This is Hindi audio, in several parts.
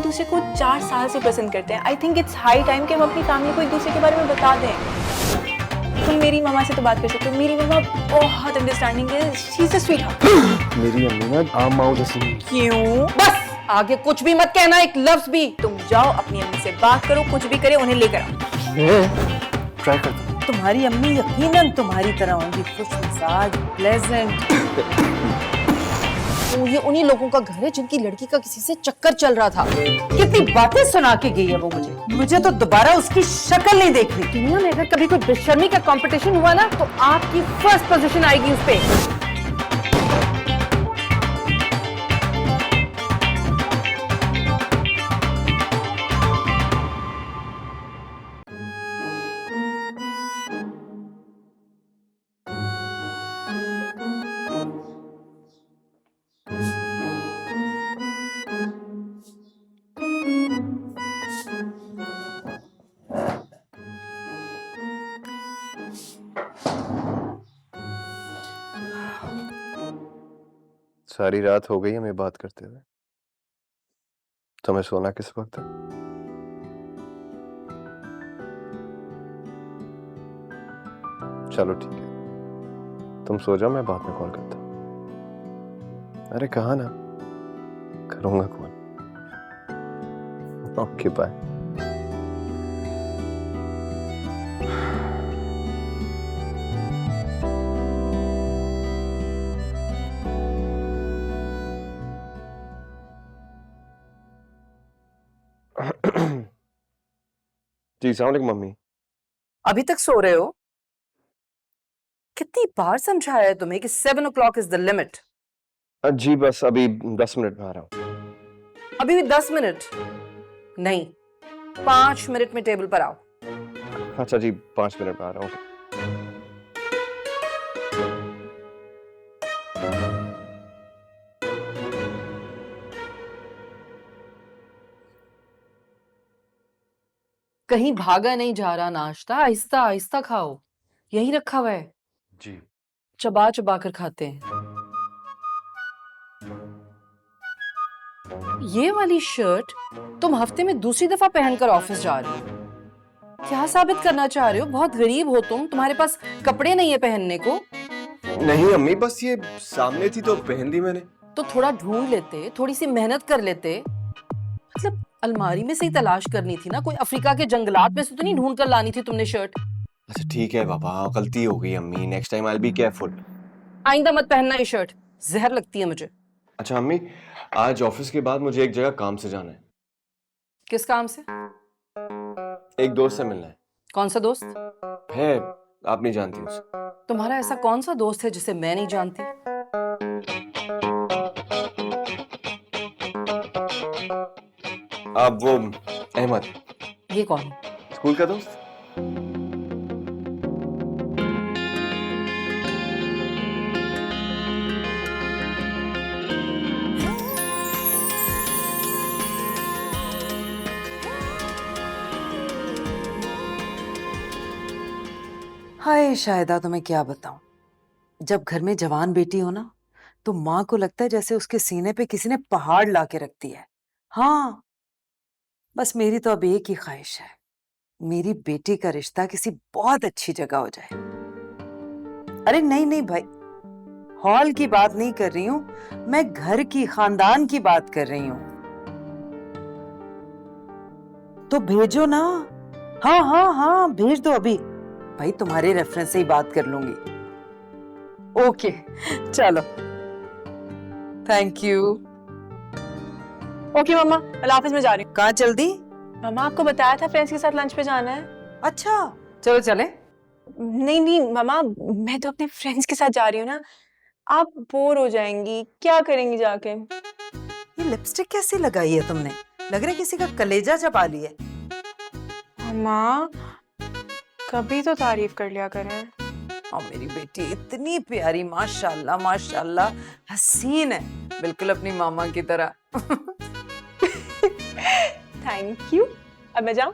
दूसरे को 4 साल से पसंद करते हैं। I think it's high time कि हम अपनी फैमिली को एक दूसरे के बारे में बता दें। तुम मेरी मम्मा से तो बात कर सकते हो, मेरी मम्मा बहुत अंडरस्टैंडिंग है, शी इज अ स्वीटहार्ट। मेरी अम्मी ना आम माओ जैसी। क्यों? बस आगे कुछ भी मत कहना, एक लफ्ज भी। तुम जाओ अपनी अम्मी से बात करो, कुछ भी करे उन्हें लेकर आओ। ट्राई करता हूँ। तुम्हारी अम्मी यकीनन तुम्हारी तरह होंगी, खुश मिजाज, प्लेजेंट। ये उन्हीं लोगों का घर है जिनकी लड़की का किसी से चक्कर चल रहा था। कितनी बातें सुना के गई है वो मुझे तो दोबारा उसकी शक्ल नहीं देखनी। दुनिया में अगर कभी कोई बेशर्मी का कंपटीशन हुआ ना तो आपकी फर्स्ट पोजीशन आएगी उस पे। सारी रात हो गई हमें बात करते हुए। तुम्हें सोना किस वक्त है? चलो ठीक है, तुम सो जाओ, मैं बाद में कॉल करता हूँ। अरे कहा ना, करूंगा कॉल। Okay bye. जी सलाम अलैकुम मम्मी। अभी तक सो रहे हो? कितनी बार समझाया है तुम्हें कि 7 o'clock इज द लिमिट। जी बस अभी 10 मिनट में आ रहा हूँ। अभी भी 10 मिनट नहीं, 5 मिनट में टेबल पर आओ। अच्छा जी, 5 मिनट में आ रहा हूँ। कहीं भागा नहीं जा रहा नाश्ता, आहिस्ता आहिस्ता खाओ, यही रखा हुआ है। जी। चबा चबा कर खाते हैं। ये वाली शर्ट तुम हफ्ते में दूसरी दफा पहनकर ऑफिस जा रहे हो। क्या साबित करना चाह रहे हो? बहुत गरीब हो तुम, तुम्हारे पास कपड़े नहीं है पहनने को। नहीं अम्मी, बस ये सामने थी तो पहन ली मैंने। तो थोड़ा ढूंढ लेते, थोड़ी सी मेहनत कर लेते। मतलब अलमारी में से ही तलाश करनी थी ना, कोई अफ्रीका के जंगलात में से तो नहीं ढूंढ कर लानी थी तुमने शर्ट। अच्छा ठीक है पापा, गलती हो गई अम्मी, next time I will be careful. आइंदा मत पहनना ये शर्ट, जहर लगती है मुझे। अच्छा अम्मी, आज ऑफिस के बाद मुझे एक जगह काम से जाना है। किस काम से? एक दोस्त से मिलना है। कौन सा दोस्त है? आप नहीं जानती उसे। तुम्हारा? ऐसा कौन सा दोस्त है जिसे मैं नहीं जानती? आप वो अहमद। ये कौन है? स्कूल का दोस्त। हाय शायदा, तुम्हें क्या बताऊं, जब घर में जवान बेटी हो ना तो माँ को लगता है जैसे उसके सीने पे किसी ने पहाड़ ला के रख दिया है। हाँ, बस मेरी तो अब एक ही ख्वाहिश है, मेरी बेटी का रिश्ता किसी बहुत अच्छी जगह हो जाए। अरे नहीं नहीं भाई, हॉल की बात नहीं कर रही हूँ मैं, घर की, खानदान की बात कर रही हूँ। तो भेजो ना। हाँ हाँ हाँ, भेज दो अभी। भाई तुम्हारे रेफरेंस से ही बात कर लूंगी। ओके चलो, थैंक यू। ओके मम्मा, मैं ऑफिस में जा रही हूँ। कहाँ जल्दी? मम्मा आपको बताया था फ्रेंड्स के साथ लंच पे जाना है। अच्छा चलो चले। नहीं नहीं मम्मा, मैं तो अपने फ्रेंड्स के साथ जा रही हूँ ना, आप बोर हो जाएंगी, क्या करेंगी जाके? ये लिपस्टिक कैसी लगाई है तुमने? लग रहा है किसी का कलेजा चबा लिया है। मम्मा कभी तो तारीफ कर लिया करें। और मेरी बेटी इतनी प्यारी, माशाल्लाह माशाल्लाह, हसीन है, बिल्कुल अपनी मामा की तरह। Thank you. अब मैं जाऊं?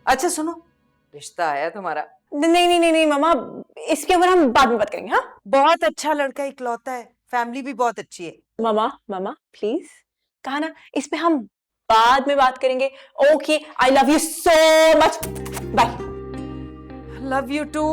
अच्छा सुनो, रिश्ता आया तुम्हारा। नहीं नहीं नहीं नहीं मम्मा, इसके ऊपर हम बाद में बात करेंगे। हाँ बहुत अच्छा लड़का, इकलौता है, फैमिली भी बहुत अच्छी है। मम्मा, मम्मा प्लीज, कहा ना इस पे हम बाद में बात करेंगे. Okay, I love you so much. Bye. Love you too.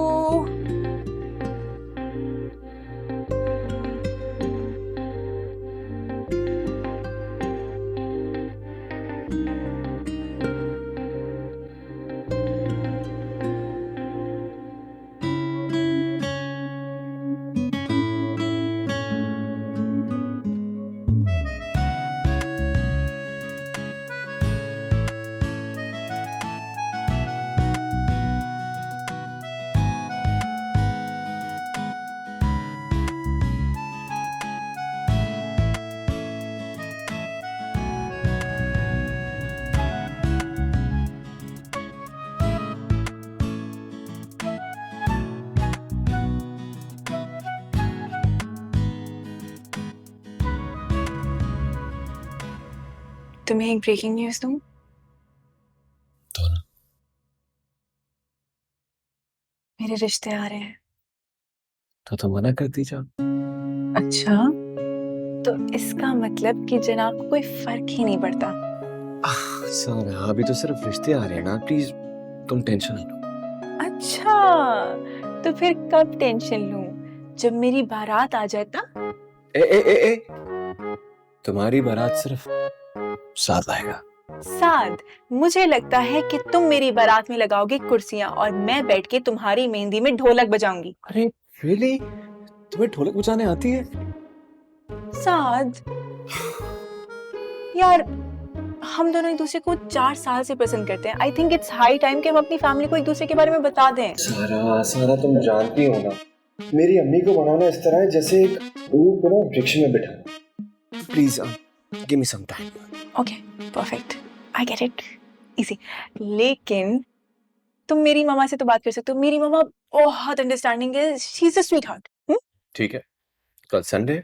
तुम्हें एक ब्रेकिंग न्यूज दूं? तो ना मेरे रिश्ते आ रहे हैं. तो मना कर दी जा. अच्छा, तो इसका मतलब कि जनाब को कोई फर्क ही नहीं पड़ता. सारा अभी तो सिर्फ रिश्ते आ रहे हैं ना. प्लीज तुम टेंशन ना लो. अच्छा, तो फिर कब टेंशन लूं? जब मेरी बारात आ जाए तब? ए तुम्हारी बारात सिर्फ साथ आएगा. साद, मुझे लगता है कि तुम मेरी बारात में लगाओगे कुर्सियां और मैं बैठ के तुम्हारी मेहंदी में ढोलक बजाऊंगी. अरे रियली? तुम्हें ढोलक बजाने आती है? साद, यार हम दोनों एक दूसरे को 4 साल से पसंद करते हैं. I think it's high time कि हम अपनी फैमिली को एक दूसरे के बारे में बता दें. सारा तुम जानती हो ना, मेरी अम्मी को बनाना इस तरह है जैसे एक ऊँट को ना वृक्ष में बिठाना. Please give me some time. Okay, perfect, I get it, easy. लेकिन तुम मेरी मामा से तो बात कर सकते हो. मेरी मामा बहुत अंडरस्टैंडिंग है. She is a sweet heart. ठीक है, कल संडे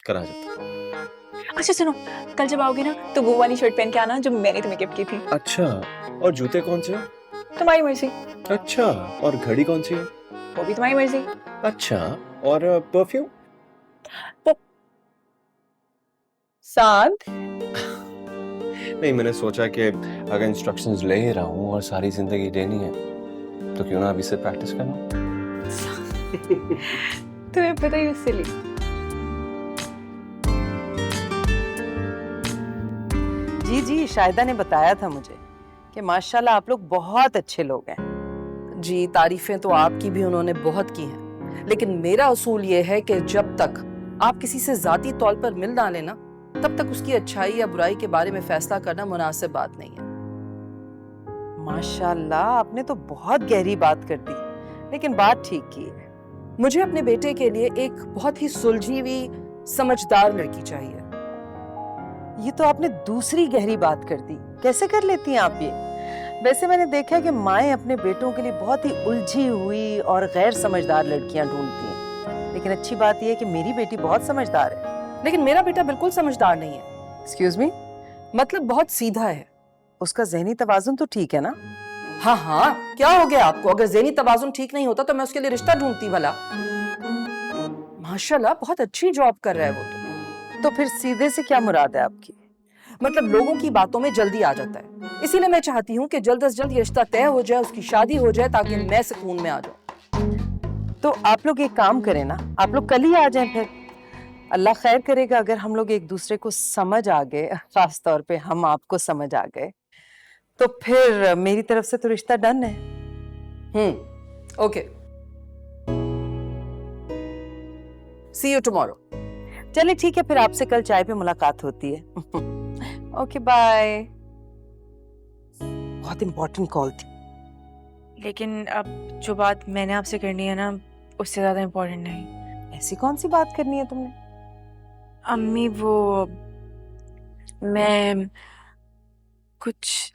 करा जाता. अच्छा सुनो, कल जब आओगे ना तो वो वाली शर्ट पहन के आना जो मैंने तुम्हें गिफ्ट की थी. अच्छा, और जूते कौन से? तुम्हारी मर्जी. अच्छा, और घड़ी कौन सी है? वो भी तुम्हारी मर्जी. अच्छा, और परफ्यूम? साद, नहीं, मैंने सोचा कि अगर इंस्ट्रक्शंस ले ही रहा हूँ और सारी जिंदगी देनी है तो क्यों ना अभी से प्रैक्टिस करना. तुम्हें पता ही उससे ली. जी, शाहिदा ने बताया था मुझे कि माशाल्लाह आप लोग बहुत अच्छे लोग हैं. जी, तारीफें तो आपकी भी उन्होंने बहुत की हैं, लेकिन मेरा उसूल ये है कि जब तक आप किसी से जाती तौर पर मिल ना लेना, तब तक उसकी अच्छाई या बुराई के बारे में फैसला करना मुनासिब बात नहीं है. माशाल्लाह आपने तो बहुत गहरी बात कर दी, लेकिन बात ठीक की है. मुझे अपने बेटे के लिए एक बहुत ही सुलझी हुई समझदार लड़की चाहिए. ये तो आपने दूसरी गहरी बात कर दी. कैसे कर लेती हैं आप ये? वैसे मैंने देखा है कि माएं अपने बेटों के लिए बहुत ही उलझी हुई और गैर समझदार लड़कियां ढूंढती हैं, लेकिन अच्छी बात यह है कि मेरी बेटी बहुत समझदार है. लेकिन मेरा बेटा बिल्कुल समझदार नहीं है. Excuse me? मतलब बहुत सीधा है. उसका ज़हनी तवाज़ुन तो ठीक है ना? हाँ, क्या हो गया आपको? अगर ज़हनी तवाज़ुन ठीक नहीं होता तो मैं उसके लिए रिश्ता ढूंढती भला. माशाल्लाह बहुत अच्छी जॉब कर रहा है वो तो फिर सीधे से क्या मुराद है आपकी? मतलब लोगों की बातों में जल्दी आ जाता है. इसीलिए मैं चाहती हूँ कि जल्द से जल्द ये रिश्ता तय हो जाए, उसकी शादी हो जाए, ताकि मैं सुकून में आ जाऊँ. तो आप लोग एक काम करें ना, आप लोग कल ही आ जाएं. फिर अल्लाह खैर करेगा अगर हम लोग एक दूसरे को समझ आ गए, खास तौर पे हम आपको समझ आ गए, तो फिर मेरी तरफ से तो रिश्ता डन है. Okay, see you tomorrow. चलिए ठीक है, फिर आपसे कल चाय पे मुलाकात होती है. Okay bye. बहुत इंपॉर्टेंट कॉल थी. लेकिन अब जो बात मैंने आपसे करनी है ना, उससे ज्यादा इम्पोर्टेंट नहीं. ऐसी कौन सी बात करनी है तुमने? अम्मी, वो मैं कुछ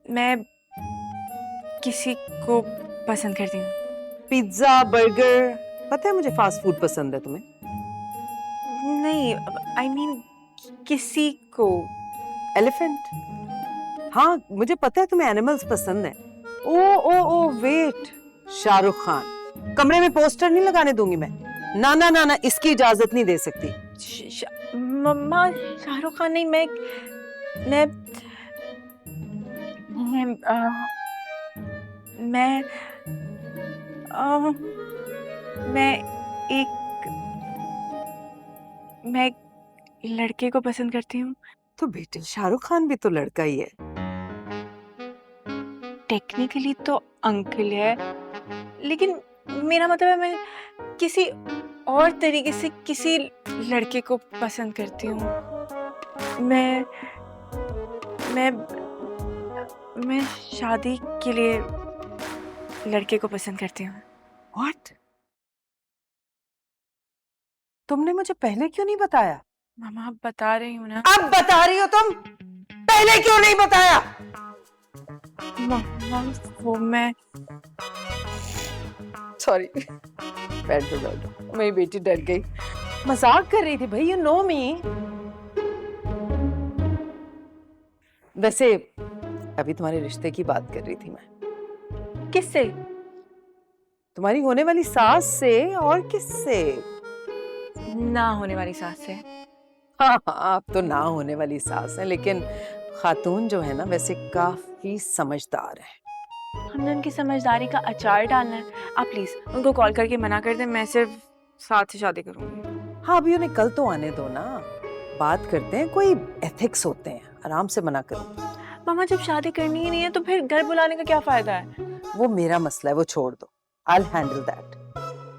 मैं किसी को पसंद करती हूँ. Pizza, burger? पता है मुझे फास्ट फूड पसंद है. तुम्हें? नहीं, आई मीन किसी को. एलिफेंट? हाँ मुझे पता है तुम्हें एनिमल्स पसंद है. Oh wait, Shahrukh Khan. कमरे में पोस्टर नहीं लगाने दूंगी मैं. ना ना ना ना, इसकी इजाजत नहीं दे सकती। मम्मा शाहरुख खान नहीं, मैं मैं मैं एक लड़के को पसंद करती हूँ। तो बेटे शाहरुख खान भी तो लड़का ही है। टेक्निकली तो अंकल है, लेकिन मेरा मतलब है मैं किसी और तरीके से किसी लड़के को पसंद करती हूँ। मैं मैं मैं शादी के लिए लड़के को पसंद करती हूँ। व्हाट? तुमने मुझे पहले क्यों नहीं बताया? मामा अब बता रही हूँ ना। अब बता रही हो तुम, पहले क्यों नहीं बताया? मामा वो मैं सॉरी, बैठो बैठो, मेरी बेटी डर गई। मजाक कर रही थी भाई, यू नो मी। वैसे अभी तुम्हारे रिश्ते की बात कर रही थी मैं। किससे? तुम्हारी होने वाली सास से, और किससे? ना होने वाली सास से। हाँ हाँ, अब तो ना होने वाली सास है, लेकिन खातून जो है ना वैसे काफी समझदार है। हमने उनकी समझदारी का अचार डालना है। आप प्लीज उनको कॉल करके मना कर दें, मैं सिर्फ साथ से शादी करूंगी। हाँ अभी उन्हें कल तो आने दो ना, बात करते हैं, कोई एथिक्स होते हैं, आराम से मना करो। मामा जब शादी करनी ही नहीं है तो फिर घर बुलाने का क्या फायदा है? वो मेरा मसला है, वो छोड़ दो, आई विल हैंडल दैट।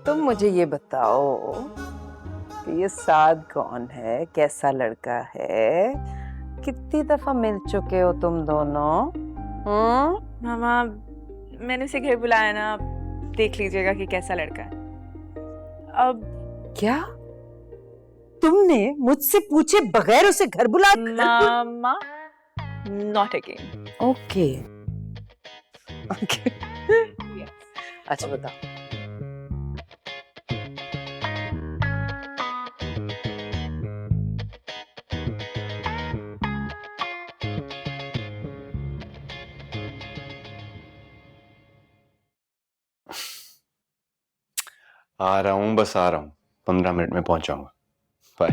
तुम मुझे ये बताओ कि ये साद कौन है, कैसा लड़का है, कितनी दफा मिल चुके हो तुम दोनों? मामा मैंने उसे घर बुलाया ना, आप देख लीजिएगा कि कैसा लड़का है। अब क्या तुमने मुझसे पूछे बगैर उसे घर बुला? मामा नॉट अगेन। ओके अच्छा बताओ। आ रहा हूँ, बस आ रहा हूँ, 15 मिनट में पहुंच जाऊंगा। बाय।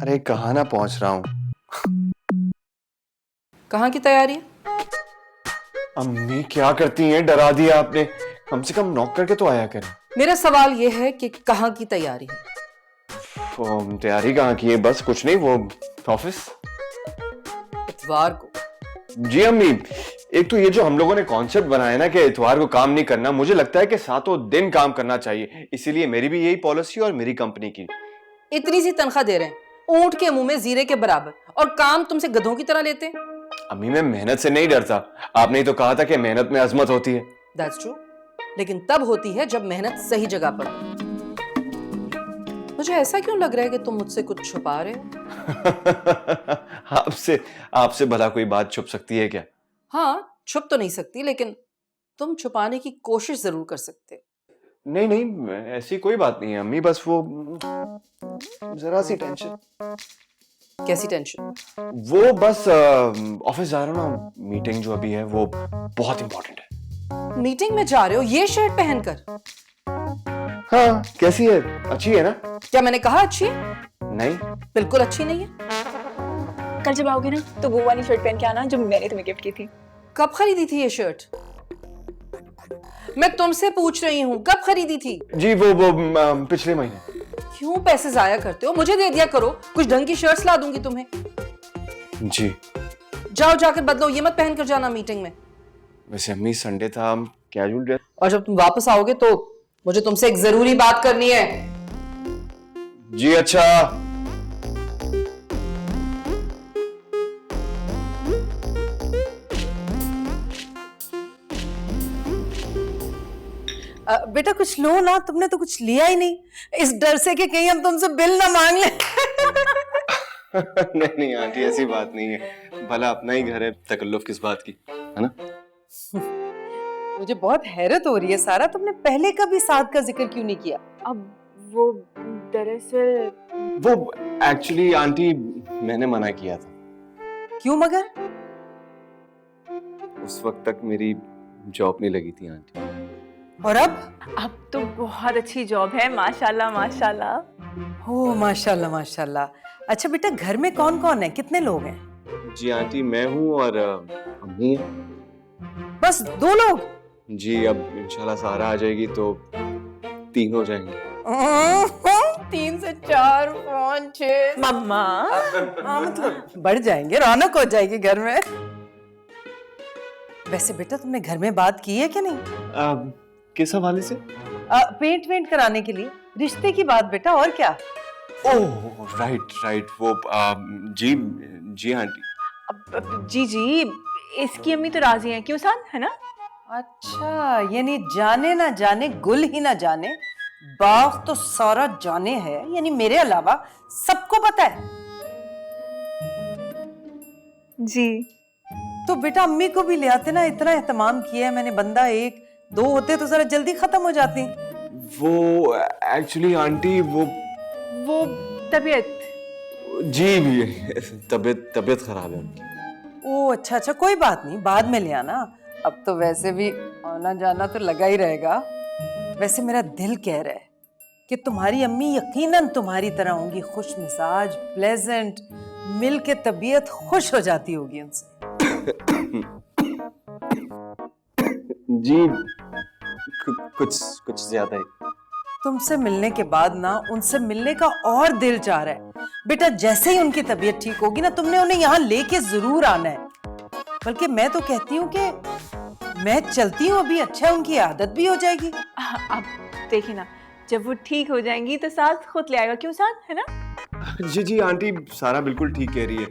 अरे कहाँ ना पहुंच रहा हूँ। कहाँ की तैयारी है? अम्मी क्या करती हैं, डरा दिया आपने। कम से कम नॉक करके तो आया करें। मेरा सवाल यह है कि कहाँ की तैयारी है? वो तैयारी कहाँ की है, बस कुछ नहीं, वो ऑफिस। इतवार को? जी अम्मी, एक तो ये जो हम लोगों ने कॉन्सेप्ट बनाया ना कि इतवार को काम नहीं करना, मुझे लगता है कि सातों दिन काम करना चाहिए, इसीलिए मेरी भी यही पॉलिसी और मेरी कंपनी की। इतनी सी तनख्वाह दे रहे हैं, ऊंट के मुंह में जीरे के बराबर, और काम तुमसे गधों की तरह लेते हैं। अम्मी मैं मेहनत से नहीं डरता, आपने ही तो कहा था कि मेहनत में अजमत होती है। दैट्स ट्रू, लेकिन तब होती है जब मेहनत सही जगह पर हो। मुझे ऐसा क्यों लग रहा है कि तुम मुझसे कुछ छुपा रहे हो? आपसे भला कोई बात छुप सकती है क्या? हाँ, छुप तो नहीं सकती, लेकिन तुम छुपाने की कोशिश जरूर कर सकते हो। नहीं नहीं, ऐसी कोई बात नहीं है अम्मी, बस वो जरा सी टेंशन। कैसी टेंशन? वो बस ऑफिस जा रहा हूँ ना, मीटिंग जो अभी है वो बहुत इंपॉर्टेंट है। मीटिंग में जा रहे हो ये शर्ट पहनकर? हाँ कैसी है, अच्छी है ना? क्या मैंने कहा अच्छी है? नहीं। बिल्कुल अच्छी नहीं है। कल जब आओगे ना तो वो वाली शर्ट पहन के आना जो मैंने तुम्हें गिफ्ट की थी। कब खरीदी थी ये शर्ट? मैं तुमसे पूछ रही हूँ, कब खरीदी थी? जी वो पिछले महीने। क्यों पैसे जाया करते हो? मुझे दे दिया करो, कुछ ढंग की शर्ट्स ला दूंगी तुम्हें। जी जाओ जाकर बदलो, ये मत पहन कर जाना मीटिंग में। वैसे अम्मी संडे था, हम कैजुअल ड्रेस। और जब तुम वापस आओगे तो मुझे तुमसे एक जरूरी बात करनी है। जी अच्छा। बेटा कुछ लो ना, तुमने तो कुछ लिया ही नहीं, इस डर से कि कहीं हम तुमसे बिल ना मांग ले। नहीं नहीं आंटी, ऐसी बात नहीं है, भला अपना ही घर है, तकल्लुफ किस बात की, है ना? मुझे बहुत हैरत हो रही है सारा, तुमने पहले कभी साद का जिक्र क्यों नहीं किया? अब वो दरअसल वो एक्चुअली आंटी मैंने मना किया था। क्यों मगर? उस वक्त तक मेरी जॉब नहीं लगी थी आंटी। और अब तो बहुत अच्छी जॉब है, माशाल्लाह माशाल्लाह। हो माशाल्लाह माशाल्लाह। अच्छा बेटा, घर में कौन कौन है, कितने लोग हैं? जी आंटी, मैं हूँ और अम्मी है। बस 2 लोग? जी, अब इंशाल्लाह सारा आ जाएगी तो 3 हो जाएंगे। 3 से 4 5 6 मम्मा मतलब बढ़ जाएंगे, रौनक हो जाएगी घर में। वैसे बेटा तुमने घर में बात की है कि नहीं? किस हवाले से? पेंट वेंट कराने के लिए, रिश्ते की बात बेटा, और क्या? ओह राइट वो जी जी आंटी। जी इसकी अम्मी तो राजी हैं, क्यों सान, है ना? अच्छा, यानी जाने ना जाने गुल ही ना जाने, बाग तो सारा जाने है, यानी मेरे अलावा सबको पता है। जी तो बेटा अम्मी को भी ले आते ना, इतना एहतमाम किया है मैंने, बंदा 1 2 होते तो जरा जल्दी खत्म हो जाती। वो एक्चुअली आंटी वो तबीयत। जी तबीयत खराब है उनकी। ओ अच्छा, कोई बात नहीं, बाद में ले आना। अब तो वैसे भी आना जाना तो लगा ही रहेगा। वैसे मेरा दिल कह रहा है कि तुम्हारी अम्मी यकीनन तुम्हारी तरह होंगी, खुश मिजाज, प्लेजेंट, मिल के तबीयत खुश हो जाती होगी उनसे। जी कुछ ज्यादा ही। तुमसे मिलने के बाद ना उनसे मिलने का और दिल चाह रहा है। बेटा जैसे ही उनकी तबीयत ठीक होगी ना, तुमने उन्हें यहाँ लेके जरूर आना है। बल्कि मैं तो कहती हूँ कि मैं चलती हूँ अभी, अच्छा है, उनकी आदत भी हो जाएगी। अब देखिए ना, जब वो ठीक हो जाएंगी तो साथ खुद ले आएगा, क्यों सान, है ना? जी आंटी, सारा बिल्कुल ठीक कह रही है।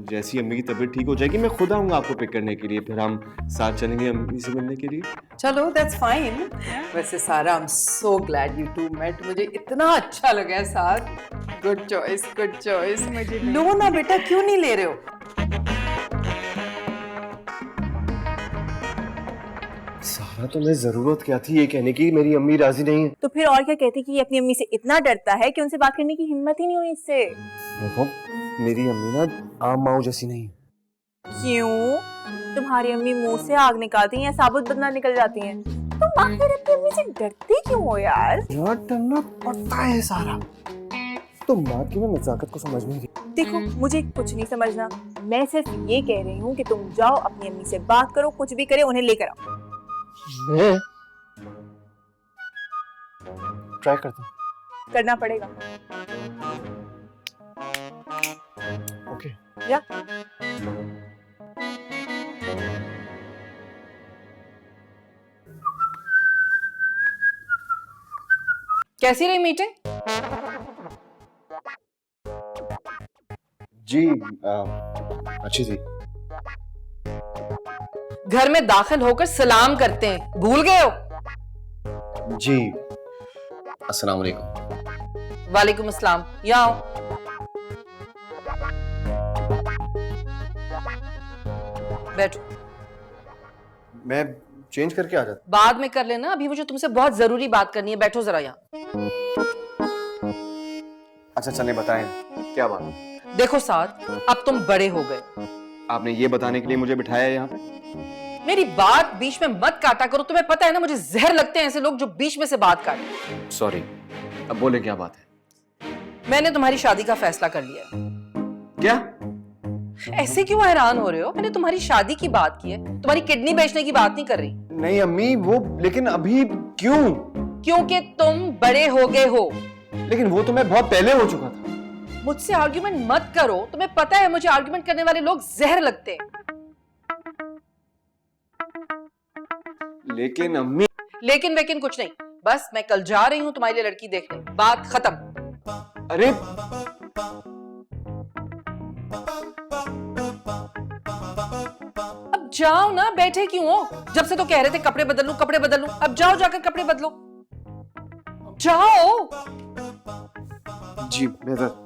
जैसी अम्मी की तबीयत ठीक हो जाएगी मैं खुद आऊंगा आपको पिक करने के लिए, फिर हम साथ चलेंगे अम्मी से मिलने के लिए। चलो दैट्स फाइन। वैसे Sara I am so glad you to met, मुझे इतना अच्छा लगा है साथ। Good choice. मुझे लो ना बेटा, क्यों नहीं ले रहे हो? सारा तुम्हें जरूरत क्या थी ये कहने की मेरी अम्मी राजी नहीं है? तो फिर और क्या कहती कि ये अपनी अम्मी से इतना डरता है कि उनसे बात करने की हिम्मत ही नहीं हुई इससे। देखो मेरी अम्मी ना आम माऊ जैसी नहीं है। क्यों? तुम्हारी अम्मी मुंह से आग निकालती हैं या साबुत बदला निकल जाती हैं? तुम आखिर अपनी अम्मी से डरती क्यों हो यार? यार डरना पड़ता है सारा, तो माँ की ना नजाकत को समझ नहीं रही। देखो मुझे कुछ नहीं समझना, मैं सिर्फ ये कह रही हूँ कि तुम जाओ अपनी अम्मी से बात करो, कुछ भी करे उन्हें लेकर आओ। मैं ट्राई करता हूँ। करना पड़ेगा। ओके। या कैसी रही मीटिंग? जी अच्छी थी। घर में दाखिल होकर सलाम करते हैं, भूल गए हो? जी अस्सलाम वालेकुम। वालेकुम अस्सलाम। यहाँ आओ। बैठो। मैं चेंज करके आ जाता। बाद में कर लेना, अभी मुझे तुमसे बहुत जरूरी बात करनी है। बैठो जरा यहाँ। अच्छा चलें, बताएं क्या बात? देखो साथ, अब तुम बड़े हो गए। आपने ये बताने के लिए मुझे बिठाया है यहाँ पे? मेरी बात बीच में मत काटा करो, तुम्हें पता है ना मुझे जहर लगते हैं ऐसे लोग जो बीच में से बात काटे। सॉरी, अब बोले क्या बात है? मैंने तुम्हारी शादी का फैसला कर लिया है। क्या? ऐसे क्यों हैरान हो रहे हो? मैंने तुम्हारी शादी की बात की है, तुम्हारी किडनी बेचने की बात नहीं कर रही। नहीं अम्मी, वो लेकिन अभी क्यों? क्योंकि तुम बड़े हो गए हो। लेकिन वो तो मैं बहुत पहले हो चुका था। मुझसे आर्ग्यूमेंट मत करो, तुम्हें पता है मुझे आर्ग्यूमेंट करने वाले लोग जहर लगते हैं। लेकिन अम्मी। लेकिन वेकिन कुछ नहीं, बस मैं कल जा रही हूं तुम्हारे लिए लड़की देखने, बात खत्म। अरे अब जाओ ना, बैठे क्यों हो? जब से तो कह रहे थे कपड़े बदल लूं, अब जाओ जाकर कपड़े बदलो। जाओ। जी बेहतर।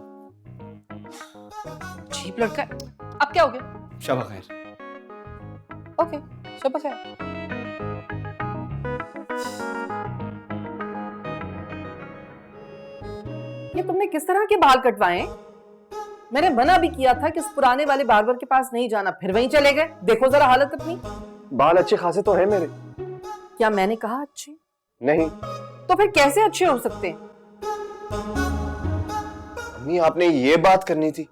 चीप लड़का है। अब क्या हो गया? शबा खैर। ओके, शबा खैर। ये तुमने किस तरह के बाल कटवाए? मैंने मना भी किया था कि उस पुराने वाले बार्बर के पास नहीं जाना, फिर वहीं चले गए। देखो जरा हालत अपनी। बाल अच्छे खासे तो है मेरे। क्या मैंने कहा अच्छे? नहीं तो फिर कैसे अच्छे हो सकते हैं? अम्मी, आपने ये बात करनी थी।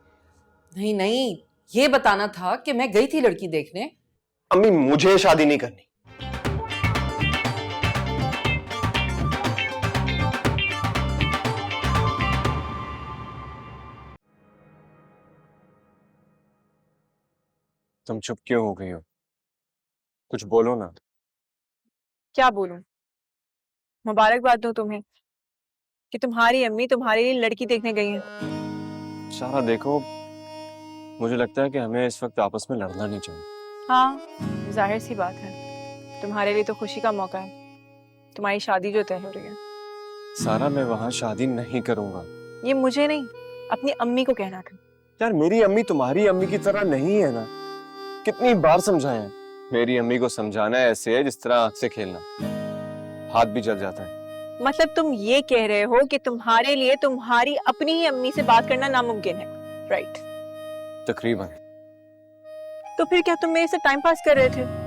नहीं नहीं, ये बताना था कि मैं गई थी लड़की देखने। अम्मी, मुझे शादी नहीं करनी। तुम चुप क्यों हो गई हो? कुछ बोलो ना। क्या बोलूं? मुबारकबाद दूं तुम्हें कि तुम्हारी अम्मी तुम्हारे लिए लड़की देखने गई हैं। सारा देखो, मुझे लगता है कि हमें इस वक्त आपस में लड़ना नहीं चाहिए। हाँ, जाहिर सी बात है, तुम्हारे लिए तो खुशी का मौका है, तुम्हारी शादी जो तय हो रही है। सारा, मैं वहां शादी नहीं करूंगा। ये मुझे नहीं, अपनी अम्मी को कहना था। यार, मेरी अम्मी तुम्हारी अम्मी की तरह नहीं है ना। कितनी बार समझाया। मेरी अम्मी को समझाना ऐसे है जिस तरह आंख से खेलना, हाथ भी जल जाता है। मतलब तुम ये कह रहे हो कि तुम्हारे लिए तुम्हारी अपनी ही अम्मी से बात करना नामुमकिन है, राइट? तकरीबन। तो फिर क्या तुम मेरे से टाइम पास कर रहे थे?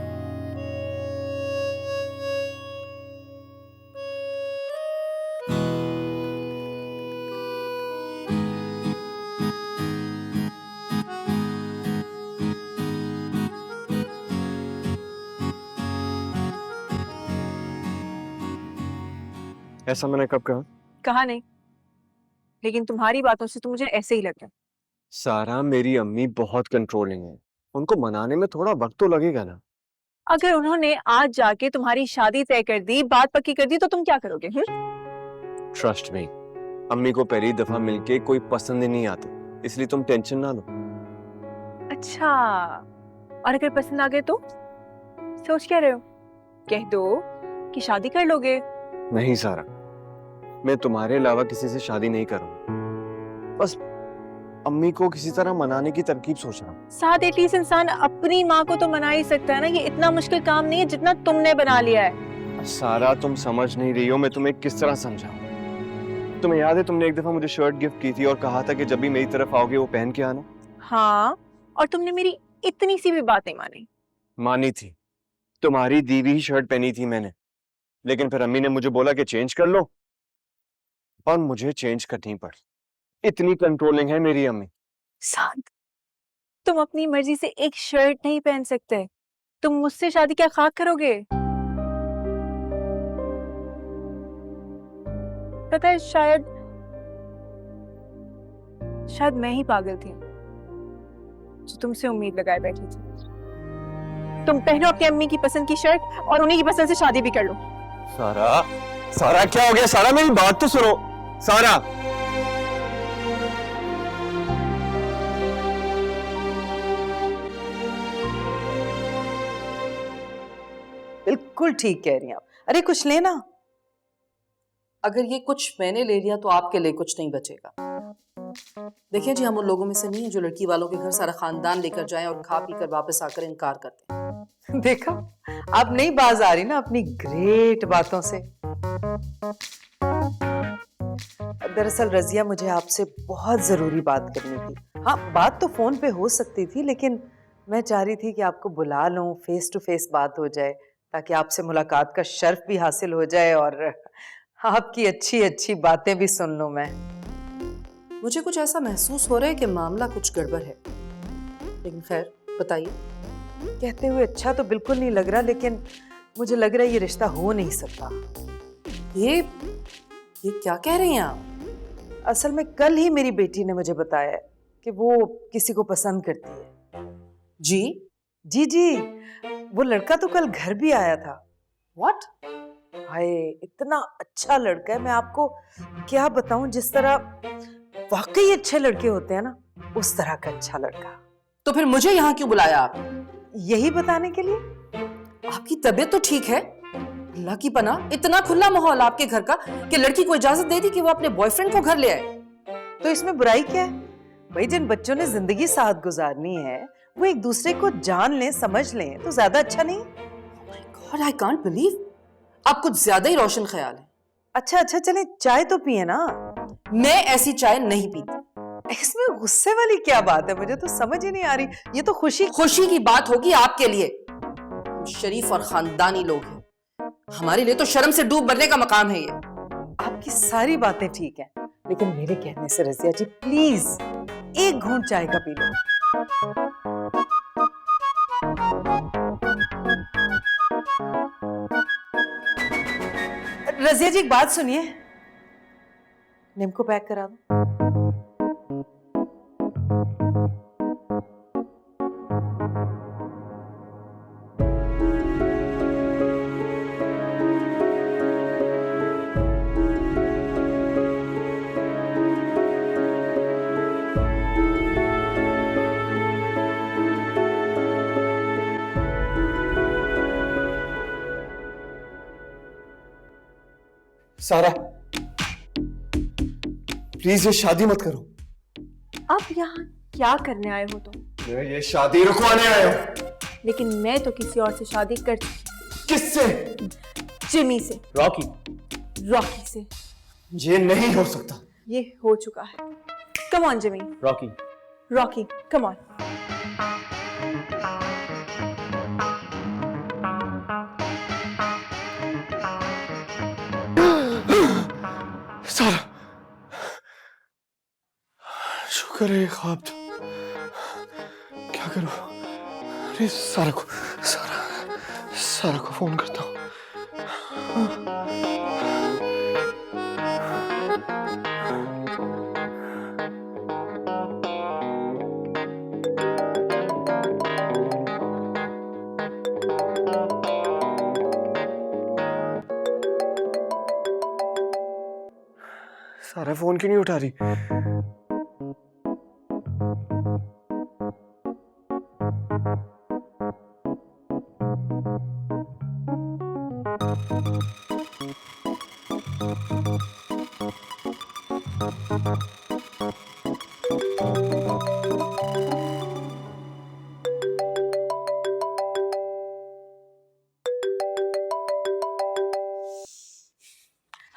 ऐसा मैंने कब कहा? कहा नहीं, लेकिन तुम्हारी बातों से तो मुझे ऐसे ही लग रहा है। सारा, मेरी अम्मी बहुत कंट्रोलिंग है। उनको मनाने में थोड़ा वक्त तो लगेगा ना। अगर उन्होंने आज जाके तुम्हारी शादी तय कर दी, बात पक्की कर दी, तो तुम क्या करोगे? ट्रस्ट मी, अम्मी को पहली दफा मिलके कोई पसंद ही नहीं आता, इसलिए तुम टेंशन ना लो। अच्छा, और अगर पसंद आ गए तो? सोच क्या रहे हो? कह दो कि शादी कर लोगे। नहीं सारा, मैं तुम्हारे अलावा किसी से शादी नहीं करूंगा। बस अम्मी को किसी तरह मनाने की तरकीब सोच रहा हूँ। साथ एटलीस्ट इंसान अपनी माँ को तो मना ही सकता है ना। ये इतना मुश्किल काम नहीं है जितना तुमने बना लिया है। सारा, तुम समझ नहीं रही हो, मैं तुम्हें किस तरह समझाऊं? तुम्हें याद है तुमने एक दफा मुझे शर्ट गिफ्ट की थी और कहा था कि जब भी मेरी तरफ आओगे वो पहन के आना। हाँ, और तुमने मेरी इतनी सी भी बात नहीं मानी। मानी थी, तुम्हारी दी हुई शर्ट पहनी थी मैंने, लेकिन फिर अम्मी ने मुझे बोला कि चेंज कर लो, और मुझे चेंज करनी पड़ी। इतनी कंट्रोलिंग है मेरी अम्मी। शांत, तुम अपनी मर्जी से एक शर्ट नहीं पहन सकते। तुम मुझसे शादी क्या खाक करोगे? पता है, शायद मैं ही पागल थी जो तुमसे उम्मीद लगाए बैठी थी। तुम पहनो अपनी अम्मी की पसंद की शर्ट और उन्हीं की पसंद से शादी भी कर लो। सारा, सारा क्या हो गया? सारा, मेरी बात तो सुनो। सारा, बिल्कुल ठीक कह रही हैं आप। अरे कुछ लेना। अगर ये कुछ मैंने ले लिया तो आपके लिए कुछ नहीं बचेगा। देखिए जी, हम उन लोगों में से नहीं है जो लड़की वालों के घर सारा खानदान लेकर जाएं और खा पी कर वापस आकर इनकार करते हैं। देखा, आप नहीं बाज आ रही ना अपनी ग्रेट बातों से। दरअसल रजिया, मुझे आपसे बहुत जरूरी बात करनी थी। हाँ, बात तो फोन पे हो सकती थी, लेकिन मैं चाह रही थी कि आपको बुला लूं, फेस टू फेस बात हो जाए, ताकि आपसे मुलाकात का शर्फ भी हासिल हो जाए और आपकी अच्छी अच्छी बातें भी सुन लूं मैं। मुझे कुछ ऐसा महसूस हो रहा है कि मामला कुछ गड़बड़ है, लेकिन खैर बताइए। कहते हुए अच्छा तो बिल्कुल नहीं लग रहा, लेकिन मुझे लग रहा है ये रिश्ता हो नहीं सकता। ये क्या कह रही हैं आप? असल में कल ही मेरी बेटी ने मुझे बताया है कि वो किसी को पसंद करती है। जी? जी जी, वो लड़का तो कल घर भी आया था। व्हाट? हाय, इतना अच्छा लड़का है, मैं आपको क्या बताऊं। जिस तरह वाकई अच्छे लड़के होते हैं ना, उस तरह का अच्छा लड़का। तो फिर मुझे यहाँ क्यों बुलाया आप? यही बताने के लिए। आपकी तबीयत तो ठीक है? अल्लाह की पनाह, इतना खुला माहौल आपके घर का कि लड़की को इजाजत दे दी कि वो अपने बॉयफ्रेंड को घर ले आए। तो इसमें बुराई क्या है भाई? जिन बच्चों ने जिंदगी साथ गुजारनी है वो एक दूसरे को जान लें, समझ लें, तो ज्यादा अच्छा नहीं? God, I can't believe, आप कुछ ज्यादा ही रोशन ख्याल है। अच्छा अच्छा, चले चाय तो पिए ना। मैं ऐसी चाय नहीं पीती। इसमें गुस्से वाली क्या बात है? मुझे तो समझ ही नहीं आ रही। ये तो खुशी की बात होगी आपके लिए। शरीफ और खानदानी लोग हैं। हमारे लिए तो शर्म से डूब मरने का मकाम है ये। आपकी सारी बातें ठीक हैं, लेकिन मेरे कहने से रजिया जी प्लीज एक घूंट चाय का पी लो। रजिया जी एक बात सुनिए, निम को पैक करा दो। सारा प्लीज ये शादी मत करो। आप यहाँ क्या करने आए हो तुम? मैं ये शादी रुकवाने आया हूँ। लेकिन मैं तो किसी और से शादी कर चुकी। किससे? जिमी से, रॉकी। रॉकी से। ये नहीं हो सकता। ये हो चुका है। Come on Jimmy. Rocky. Rocky come on. सारा शुक्र है ख्वाब था। क्या करूं? अरे सारा को फोन करता हूँ। सारा फोन क्यों नहीं उठा रही?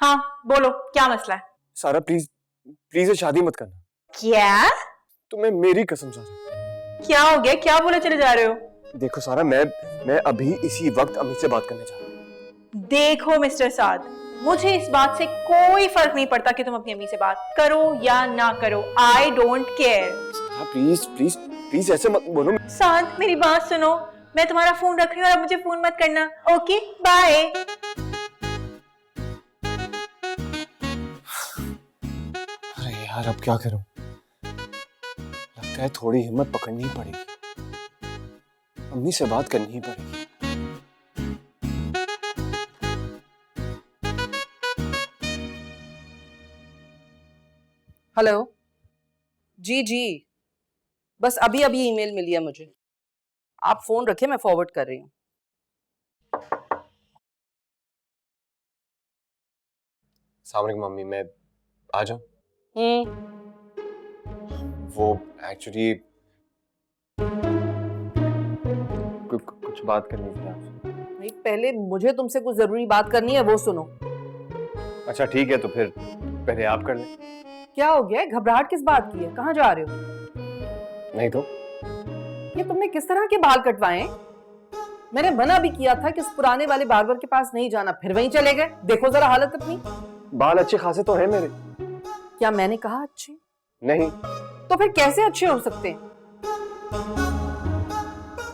हाँ बोलो, क्या मसला है? सारा प्लीज ये शादी मत करना। क्या? तुम्हें मेरी कसम सारा। क्या हो गया? क्या बोले चले जा रहे हो? देखो सारा, मैं अभी इसी वक्त अम्मी से बात करने जा रहा हूँ। देखो मिस्टर साद, मुझे इस बात से कोई फर्क नहीं पड़ता कि तुम अपनी अम्मी से बात करो या ना करो। I don't care. सारा प्लीज ऐसे मत बोलो। साद मेरी बात सुनो, मैं तुम्हारा फोन रख रही हूँ और अब मुझे फोन मत करना। Okay bye. अरे यार अब क्या करूं? लगता है थोड़ी हिम्मत पकड़नी ही पड़ेगी। अम्मी से बात करनी ही पड़ेगी। हेलो जी, बस अभी ईमेल मिली है मुझे। आप फोन रखें, मैं फॉरवर्ड कर रही हूँ। अस्सलाम वालेकुम मम्मी, मैं आ जाऊं? वो एक्चुअली कुछ बात करनी थी आपसे। नहीं, पहले मुझे तुमसे कुछ जरूरी बात करनी है, वो सुनो। अच्छा ठीक है, तो फिर पहले आप कर लें। क्या हो गया? घबराहट किस बात की है? कहाँ जा रहे हो? नहीं तो ये तुमने किस तरह के बाल कटवाए? मैंने मना भी किया था कि उस पुराने वाले बार्बर के पास नहीं जाना, फिर वहीं चले गए। देखो जरा हालत अपनी। बाल अच्छे खासे तो है मेरे। क्या मैंने कहा अच्छे? नहीं। तो फिर कैसे अच्छे हो सकते हैं?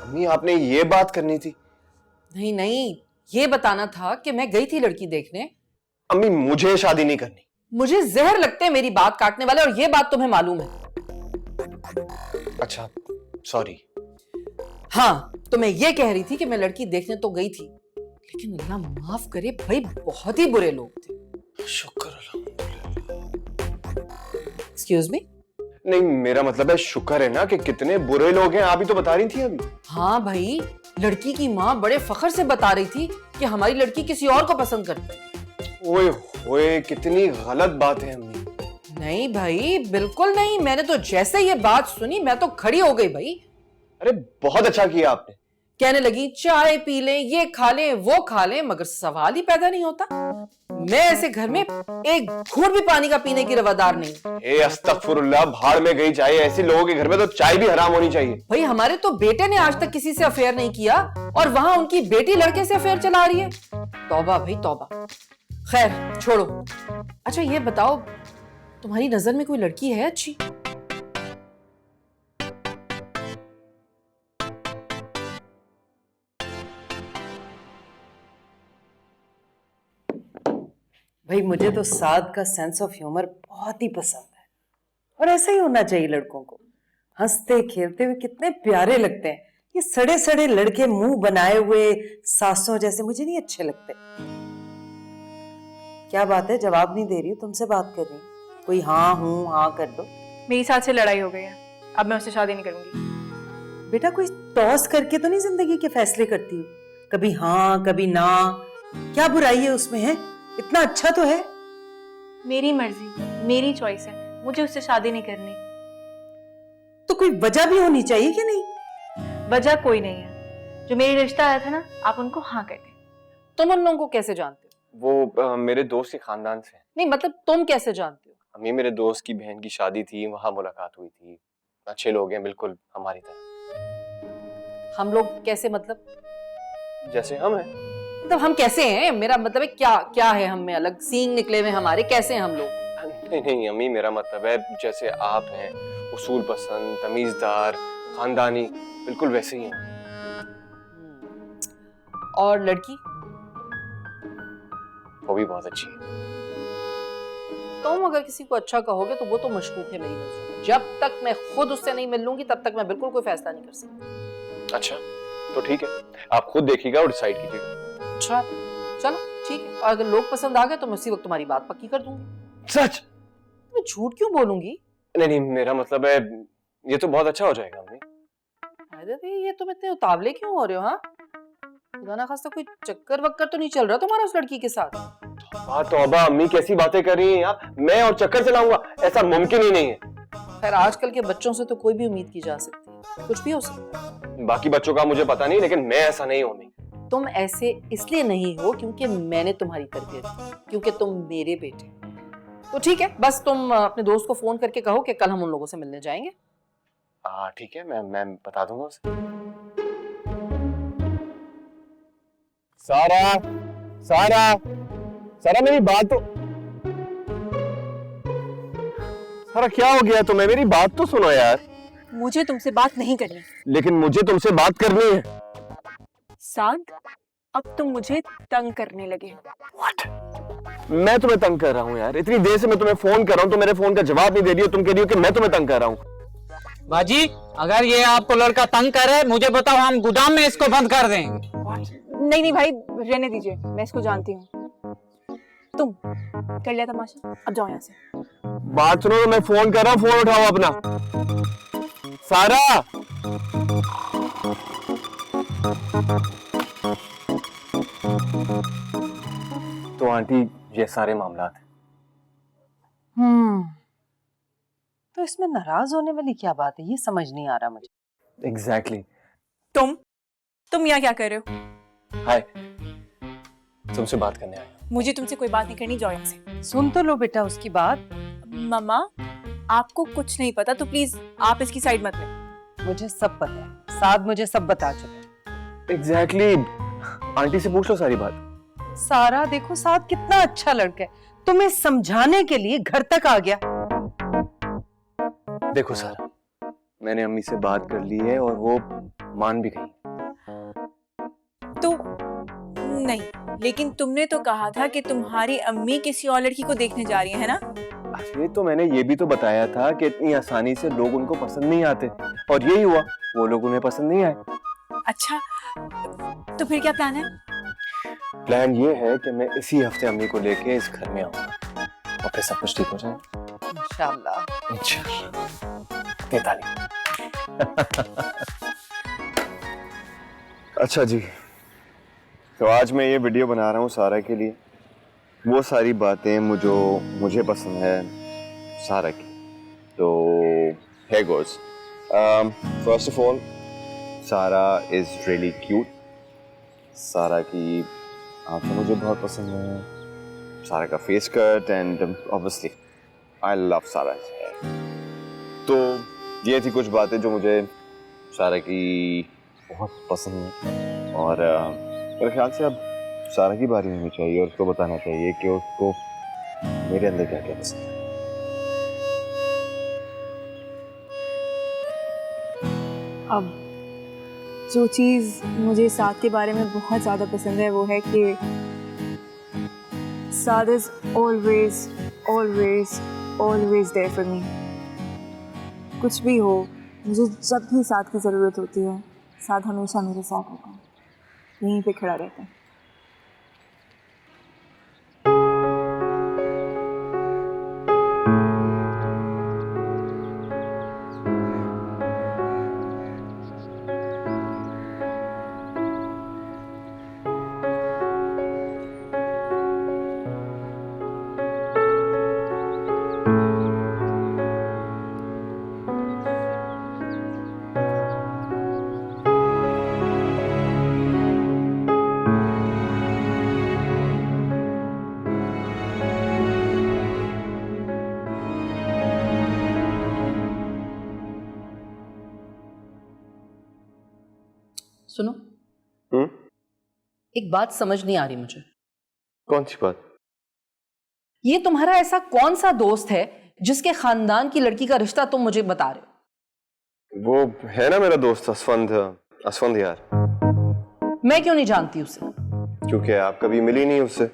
अम्मी आपने ये बात करनी थी। नहीं, ये बताना था कि मैं गई थी लड़की देखने। अम्मी मुझे शादी नहीं करनी। मुझे जहर लगते हैं मेरी बात काटने वाले, और ये बात तुम्हें मालूम है। अच्छा सॉरी। हाँ, तो मैं ये कह रही थी कि मैं लड़की देखने तो गई थी, लेकिन अल्लाह माफ करे भाई, बहुत ही बुरे लोग थे। शुक्र एक्सक्यूज मी? नहीं, मेरा मतलब है शुक्र है ना कि कितने बुरे लोग हैं, आप ही तो बता रही थी अभी। हाँ भाई, लड़की की माँ बड़े फख्र से बता रही थी कि हमारी लड़की किसी और को पसंद करती है। ओए होए, कितनी गलत बात है अम्मी। नहीं भाई, बिल्कुल नहीं। मैंने तो जैसे ये बात सुनी मैं तो खड़ी हो गई भाई। अरे बहुत अच्छा किया आपने। कहने लगी चाय पी लें, ये खा लें, वो खा लें, मगर सवाल ही पैदा नहीं होता। मैं ऐसे घर में एक घूंट भी पानी का पीने की रवादार नहीं। ए अस्तगफुरुल्लाह, भाड़ में गई चाय। ऐसे लोगों के घर में तो चाय भी हराम होनी चाहिए। भाई हमारे तो बेटे ने आज तक किसी से अफेयर नहीं किया और वहां उनकी बेटी लड़के से अफेयर चला रही है। तौबा भाई तौबा। खैर छोड़ो। अच्छा ये बताओ, तुम्हारी नजर में कोई लड़की है अच्छी? भाई मुझे तो साद का सेंस ऑफ ह्यूमर बहुत ही पसंद है, और ऐसा ही होना चाहिए लड़कों को। हंसते खेलते हुए कितने प्यारे लगते हैं। ये सड़े सड़े लड़के मुंह बनाए हुए सासों जैसे मुझे नहीं अच्छे लगते। क्या बात है, जवाब नहीं दे रही हूँ, तुमसे बात कर रही हूँ। कोई हाँ हूँ हाँ कर दो। मेरी साथ से लड़ाई हो गई है, अब मैं उससे शादी नहीं करूंगी। बेटा कोई टॉस करके तो नहीं जिंदगी के फैसले करती हो, कभी हाँ कभी ना। क्या बुराई है उसमें, है इतना अच्छा तो है। मेरी मर्जी, मेरी चॉइस है, मुझे उससे शादी नहीं करनी। तो कोई वजह भी होनी चाहिए कि नहीं? वजह कोई नहीं है। जो मेरी रिश्ता आया था ना, आप उनको हाँ कहते। तुम उन लोगों को कैसे जानते हो? वो मेरे दोस्त के खानदान से। नहीं मतलब तुम कैसे जानते हो? अम्मी, मेरे दोस्त की बहन की शादी थी, वहां मुलाकात हुई थी। अच्छे लोग हैं, बिल्कुल हमारी तरह। हम लोग कैसे मतलब? जैसे हम हैं। मतलब हम कैसे हैं? मेरा मतलब है क्या क्या है हम में अलग? सींग निकले हुए हमारे, कैसे हैं हम लोग? नहीं नहीं अम्मी, मेरा मतलब है जैसे आप हैं, उसूल पसंद, तमीजदार, खानदानी, बिल्कुल वैसे ही हैं। और लड़की? वो भी बहुत अच्छी है। तुम अगर किसी को अच्छा कहोगे तो वो तो मशकूक है मेरी नजरों में। जब तक मैं खुद उससे नहीं मिल लूंगी तब तक मैं बिल्कुल कोई फैसला नहीं कर सकती। अच्छा तो ठीक है, आप खुद देखिएगा और डिसाइड कीजिएगा। अच्छा चलो ठीक है, और अगर लोग पसंद आ गए तो मैं उसी वक्त तुम्हारी बात पक्की कर दूंगी। सच? मैं झूठ क्यों बोलूंगी? नहीं नहीं, मेरा मतलब है ये तो बहुत अच्छा हो जाएगा अम्मी। अरे भाई ये तुम इतने उतावले क्यों हो रहे हो? हाँ खुदा ना खास्ता कोई चक्कर वक्कर तो नहीं चल रहा तुम्हारा उस लड़की के साथ? तौबा अम्मी, कैसी बातें कर रही हैं आप? मैं और चक्कर चलाऊंगा? ऐसा मुमकिन ही नहीं है। खैर आजकल के बच्चों से तो कोई भी उम्मीद की जा सकती है, कुछ भी हो सकता है। बाकी बच्चों का मुझे पता नहीं, लेकिन मैं ऐसा नहीं हूं। तुम ऐसे इसलिए नहीं हो क्योंकि मैंने तुम्हारी तरबियत की, क्योंकि तुम मेरे बेटे। तो ठीक है, बस तुम अपने दोस्त को फोन करके कहो कि कल हम उन लोगों से मिलने जाएंगे। ठीक है, मैं बता दूंगा उसे। सारा सारा सारा मेरी बात तो, सारा क्या हो गया तुम्हें? मेरी बात तो सुनो यार। मुझे तुमसे बात नहीं करनी। लेकिन मुझे तुमसे बात करनी है। साद, अब तुम मुझे तंग करने लगे। What? मैं तुम्हें तंग कर रहा हूँ यार? इतनी देर से मैं तुम्हें फोन कर रहा हूँ, तो मेरे फोन का जवाब नहीं दे रही हो। तुम कह रही हो कि मैं तुम्हें तंग कर रहा हूँ। बाजी, अगर ये आपको लड़का तंग करे, मुझे बताओ, हम गोदाम में इसको बंद कर देंगे। नहीं नहीं भाई, रहने दीजिए, मैं इसको जानती हूँ। तुम कर लिया तमाशा, अब जाओ यहाँ से। बात सुनो, तो मैं फोन कर रहा हूँ, फोन उठाओ अपना। सारा तो आंटी, ये सारे मामलात हैं। तो इसमें नाराज होने वाली क्या बात है, ये समझ नहीं आ रहा मुझे। एग्जैक्टली। तुम यहाँ क्या कर रहे हो? हाय, तुमसे बात करने आया हूं। मुझे तुमसे कोई बात नहीं करनी, जाओ यहाँ से। सुन तो लो बेटा उसकी बात। मम्मा, आपको कुछ नहीं पता तो प्लीज आप इसकी साइड मत लें। मुझे सब पता है, साद मुझे सब बता चुका। एग्जैक्टली। आंटी से पूछ लो सारी बात। सारा देखो, साद कितना अच्छा लड़का है, तुम्हें समझाने के लिए घर तक आ गया। देखो सारा, मैंने अम्मी से बात कर ली है और वो मान भी गई। तो नहीं, लेकिन तुमने तो कहा था कि तुम्हारी अम्मी किसी और लड़की को देखने जा रही है ना? अरे तो मैंने ये भी तो बताया था कि इतनी आसानी से लोग उनको पसंद नहीं आते, और यही हुआ, वो लोग उन्हें पसंद नहीं आए। अच्छा, तो फिर क्या प्लान है? प्लान ये है कि मैं इसी हफ्ते अम्मी को लेके इस घर में आऊंगा और फिर सब कुछ ठीक हो जाएगा। इंशाल्लाह। इंशाल्लाह। ये ताली। अच्छा जी, तो आज मैं ये वीडियो बना रहा हूँ सारा के लिए। वो सारी बातें मुझे पसंद है सारा की। तो here goes. First of all, सारा इज रियली क्यूट। सारा की आंखें मुझे बहुत पसंद है, सारा का face cut, and obviously I love सारा हेयर। तो ये थी कुछ बातें जो मुझे सारा की बहुत पसंद है, और मेरे ख्याल से अब सारा की बारी होनी चाहिए और उसको बताना चाहिए कि उसको मेरे अंदर क्या क्या पसंद है। अब जो चीज़ मुझे साद के बारे में बहुत ज़्यादा पसंद है वो है कि Saad is always always always there for me. कुछ भी हो, मुझे जब भी साद की ज़रूरत होती है, साद हमेशा मेरे साथ होता है, यहीं पे खड़ा रहता है। सुनो, हम्म, एक बात समझ नहीं आ रही मुझे। कौन सी बात? ये तुम्हारा ऐसा कौन सा दोस्त है जिसके खानदान की लड़की का रिश्ता तुम मुझे बता रहे हो? वो है ना मेरा दोस्त असफंद यार। मैं क्यों नहीं जानती उसे? क्योंकि आप कभी मिली नहीं उससे।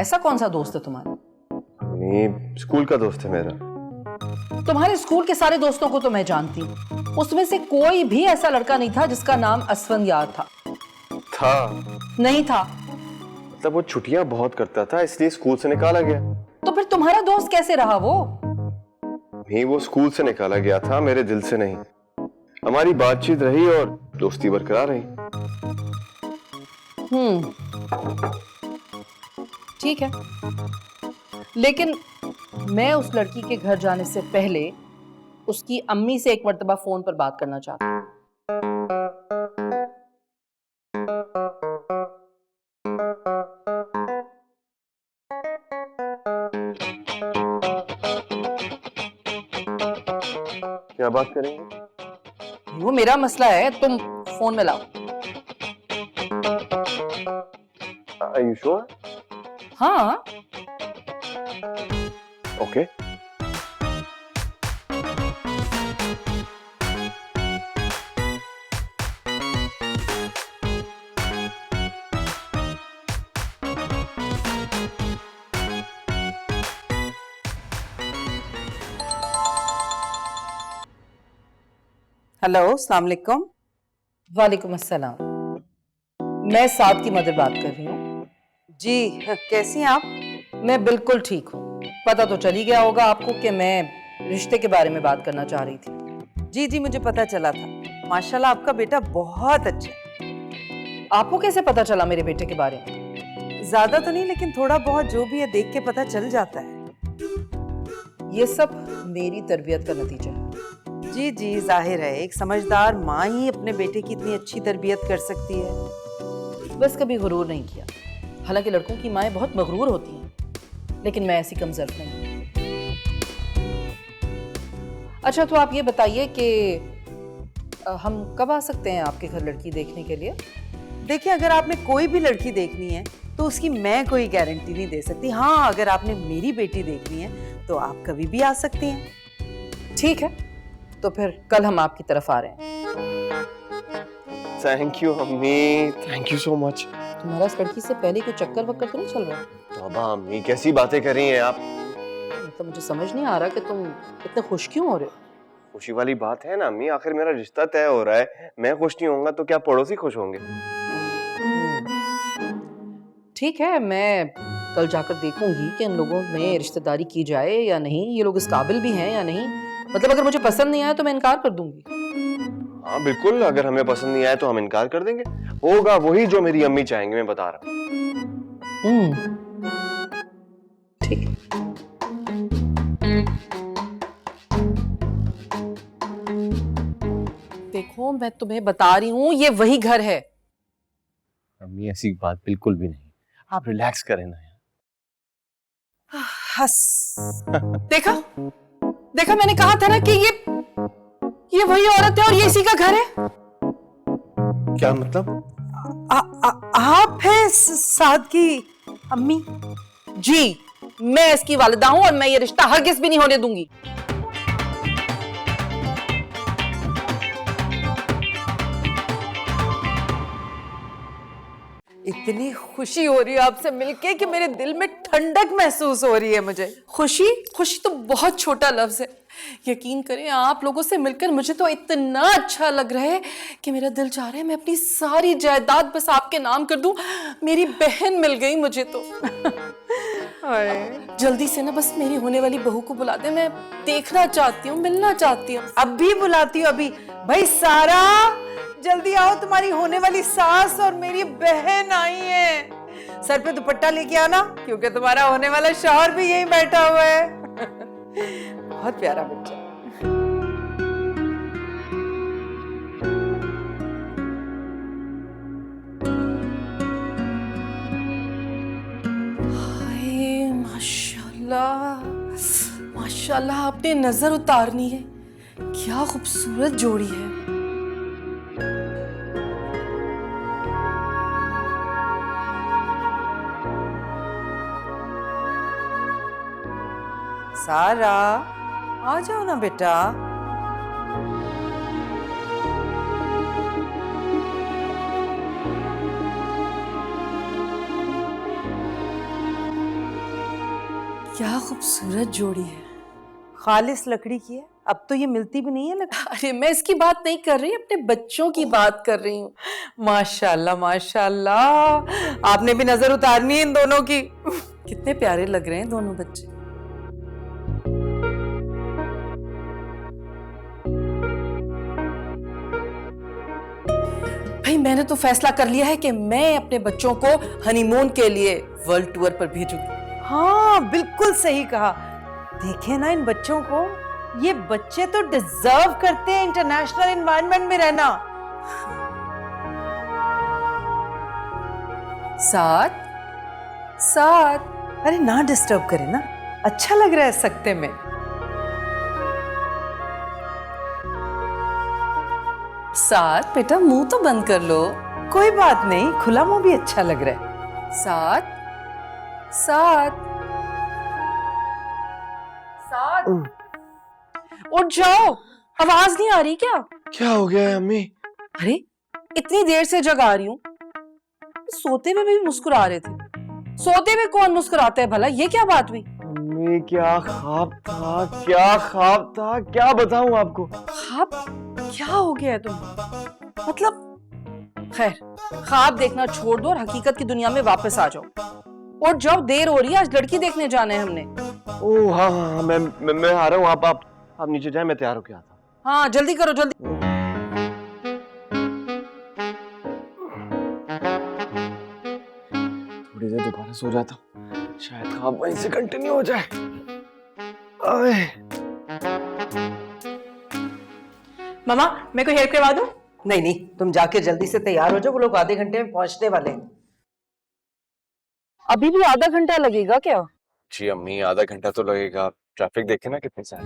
ऐसा कौन सा दोस्त है तुम्हारा? नहीं, स्कूल का दोस्त है मेरा। तुम्हारे स्कूल के सारे दोस्तों को तो मैं जानती हूँ, उसमें से कोई भी ऐसा लड़का नहीं था जिसका नाम असफंद यार था। नहीं था। मतलब वो छुट्टियां बहुत करता था, इसलिए स्कूल से निकाला गया। तो फिर तुम्हारा दोस्त कैसे रहा वो? नहीं, वो स्कूल से निकाला गया था, मेरे दिल से नहीं। हमारी बातचीत रही और दोस्ती बरकरार रही। ठीक है, लेकिन मैं उस लड़की के घर जाने से पहले उसकी अम्मी से एक मर्तबा फोन पर बात करना चाहती हूँ। क्या बात करेंगे? वो मेरा मसला है, तुम फोन में लाओ। Are you sure? हाँ, Okay. हेलो, अस्सलाम वालेकुम। वालेकुम अस्सलाम। मैं साद की मदर बात कर रही हूँ। जी, कैसी हैं आप? मैं बिल्कुल ठीक हूँ। पता तो चल ही गया होगा आपको कि मैं रिश्ते के बारे में बात करना चाह रही थी। जी जी, मुझे पता चला था। माशाल्लाह आपका बेटा बहुत अच्छा है। आपको कैसे पता चला मेरे बेटे के बारे में? ज्यादा तो नहीं, लेकिन थोड़ा बहुत जो भी है देख के पता चल जाता है। ये सब मेरी तरबियत का नतीजा है। जी जी, जाहिर है एक समझदार माँ ही अपने बेटे की इतनी अच्छी तरबियत कर सकती है। बस कभी गुरूर नहीं किया। हालांकि लड़कों की माएं बहुत मगरूर होती हैं, लेकिन मैं ऐसी कमजोर नहीं। अच्छा, तो आप ये बताइए कि हम कब आ सकते हैं आपके घर लड़की देखने के लिए? देखिए, अगर आपने कोई भी लड़की देखनी है तो उसकी मैं कोई गारंटी नहीं दे सकती। हाँ, अगर आपने मेरी बेटी देखनी है तो आप कभी भी आ सकती हैं। ठीक है, तो फिर कल हम आपकी तरफ आ रहे हैं। थैंक यू अम्मी, थैंक यू सो मच। तुम्हारा इस लड़की से पहले कोई चक्कर वक्कर तो नहीं चल रहा? तौबा अम्मी, कैसी बातें कर रही हैं आप? तो मुझे समझ नहीं आ रहा कि तुम इतने खुश क्यों हो रहे हो। खुशी वाली बात है ना अम्मी, आखिर मेरा रिश्ता तय हो रहा है। मैं खुश नहीं होऊंगा तो क्या पड़ोसी खुश होंगे? ठीक है, मैं कल जाकर देखूंगी कि इन लोगों में रिश्तेदारी की जाए या नहीं, ये लोग इस काबिल भी हैं या नहीं। मतलब अगर मुझे पसंद नहीं आया तो मैं इनकार कर दूंगी। हाँ बिल्कुल, अगर हमें पसंद नहीं आया तो हम इनकार कर देंगे। होगा वही जो मेरी अम्मी चाहेंगे, मैं बता रहा हूँ। ठीक है। देखो, मैं तुम्हें बता रही हूँ ये वही घर है। अम्मी ऐसी बात बिल्कुल भी नहीं, आप रिलैक्स करें ना यार। हंस। देखा देखा, मैंने कहा था ना कि ये वही औरत है और ये इसी का घर है। क्या मतलब? आप हैं साद की अम्मी? जी, मैं इसकी वालिदा हूं और मैं ये रिश्ता हरगिज़ भी नहीं होने दूंगी। इतनी खुशी हो रही है आपसे मिलके कि मेरे दिल में ठंडक महसूस हो रही है मुझे। खुशी? खुशी तो बहुत छोटा लफ्ज है। यकीन करें, आप लोगों से मिलकर मुझे तो इतना अच्छा लग रहा है कि मेरा दिल चाह रहा है मैं अपनी सारी जायदाद बस आपके नाम कर दूं। मेरी बहन मिल गई मुझे तो। जल्दी से ना बस मेरी होने वाली बहू को बुला दे, मैं देखना चाहती हूँ, मिलना चाहती हूँ। अभी बुलाती हूँ अभी। भाई सारा, जल्दी आओ, तुम्हारी होने वाली सास और मेरी बहन आई है। सर पे दुपट्टा लेके आना, क्योंकि तुम्हारा होने वाला शौहर भी यहीं बैठा हुआ है। बहुत प्यारा बच्चा। हाय माशाल्लाह, माशाल्लाह, आपने नजर उतारनी है। क्या खूबसूरत जोड़ी है। सारा, आ जाओ ना बेटा। क्या खूबसूरत जोड़ी है। खालिस लकड़ी की है, अब तो ये मिलती भी नहीं है लकड़ी। अरे मैं इसकी बात नहीं कर रही, अपने बच्चों की बात कर रही हूँ। माशाल्लाह माशाल्लाह, आपने भी नजर उतारनी है इन दोनों की। कितने प्यारे लग रहे हैं दोनों बच्चे। भाई मैंने तो फैसला कर लिया है कि मैं अपने बच्चों को हनीमून के लिए वर्ल्ड टूर पर भेजूंगी। हाँ बिल्कुल सही कहा। देखे ना इन बच्चों को, ये बच्चे तो डिजर्व करते हैं इंटरनेशनल एनवायरनमेंट में रहना। साथ साथ। अरे ना डिस्टर्ब करे ना, अच्छा लग रहा है सकते में। साथ बेटा, मुंह तो बंद कर लो। कोई बात नहीं, खुला मुंह भी अच्छा लग रहा है। साथ साथ साथ। उठ जाओ, आवाज नहीं आ रही क्या? क्या हो गया है अम्मी? अरे इतनी देर से जगा रही हूँ, सोते में भी मुस्कुरा रहे थे। सोते में कौन मुस्कुराता है भला? ये क्या बात हुई? अम्मी क्या ख्वाब था, क्या ख्वाब था, क्या बताऊं आपको? ख्वाब? क्या हो गया है तुम्हें? मतलब खैर, ख्वाब देखना छोड़ दो और हकीकत की दुनिया में वापस आ जाओ। उठ जाओ, देर हो रही है, आज लड़की देखने जाना है हमने। ओह हाँ हाँ, मैं आ रहा हूँ। आप नीचे जाएं, मैं तैयार होके आता हूँ। हाँ जल्दी करो, जल्दी। थोड़ी देर दोबारा सो जाता हूँ, शायद ख्वाब वहीं से कंटिन्यू हो जाए। आए। मामा, मैं कोई हेल्प करवा दूं? नहीं नहीं, तुम जाके जल्दी से तैयार हो जाओ, वो लोग आधे घंटे में पहुंचने वाले हैं। अभी भी आधा घंटा लगेगा क्या? जी अम्मी, आधा घंटा तो लगेगा। ट्रैफिक देखे ना कितने सारे।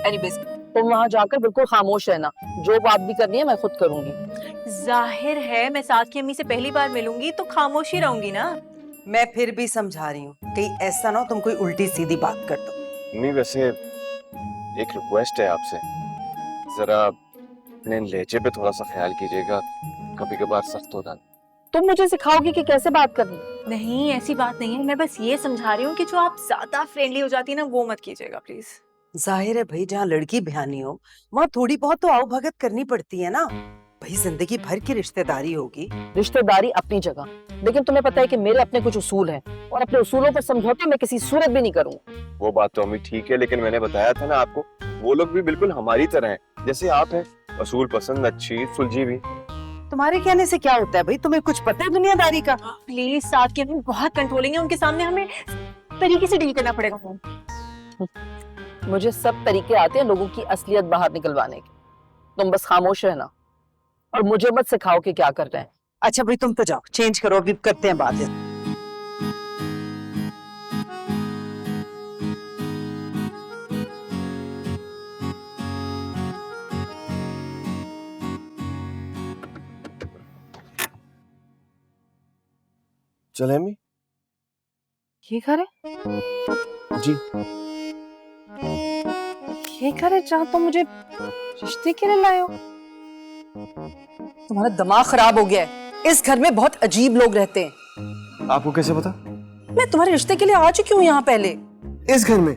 एनीवेज, तुम वहां जाकर बिल्कुल खामोश रहना। जो बात भी करनी है मैं खुद करूंगी। जाहिर है मैं साथ की अम्मी से पहली बार मिलूंगी तो खामोश ही रहूंगी ना। मैं फिर भी समझा रही हूँ, कहीं ऐसा ना हो तुम कोई उल्टी सीधी बात कर दो। अम्मी वैसे एक रिक्वेस्ट है आपसे, जरा अपने लहजे पे थोड़ा सा ख्याल कीजिएगा, कभी कभार सख्त होता है। तुम मुझे सिखाओगी कि कैसे बात करनी? नहीं, ऐसी बात नहीं है, मैं बस ये समझा रही हूँ कि जो आप ज्यादा फ्रेंडली हो जाती है ना, वो मत कीजिएगा प्लीज। जाहिर है भाई, जहाँ लड़की बयानी हो वहाँ थोड़ी बहुत तो आओ भगत करनी पड़ती है ना। भाई जिंदगी भर की रिश्तेदारी होगी। रिश्तेदारी अपनी जगह, लेकिन तुम्हें पता है कि मेरे अपने कुछ उसूल हैं और अपने उसूलों पर समझौते मैं किसी सूरत भी नहीं करूंगा। वो बात तो अम्मी ठीक है, लेकिन मैंने बताया था ना आपको, वो लोग भी बिल्कुल हमारी तरह हैं, जैसे आप हैं, असूल पसंद, अच्छी सुलझी भी। तुम्हारे कहने से क्या होता है भाई, तुम्हें कुछ पता है दुनियादारी का? प्लीज, साथ की अम्मी बहुत कंट्रोलिंग है, उनके सामने हमें तरीके से डील करना पड़ेगा। मुझे सब तरीके आते हैं लोगों की असलियत बाहर निकलवाने के। तुम बस खामोश रहना और मुझे मत सिखाओ कि क्या करना है। अच्छा भाई तुम तो जाओ, चेंज करो, अभी करते हैं बात। चले अम्मी? ये घर है? जी। ये घर है जहाँ तुम मुझे रिश्ते के लिए लाए हो? तुम्हारा दिमाग खराब हो गया है। इस घर में बहुत अजीब लोग रहते हैं। आपको कैसे पता? मैं तुम्हारे रिश्ते के लिए आ चुकी हूँ यहाँ पहले। इस घर में?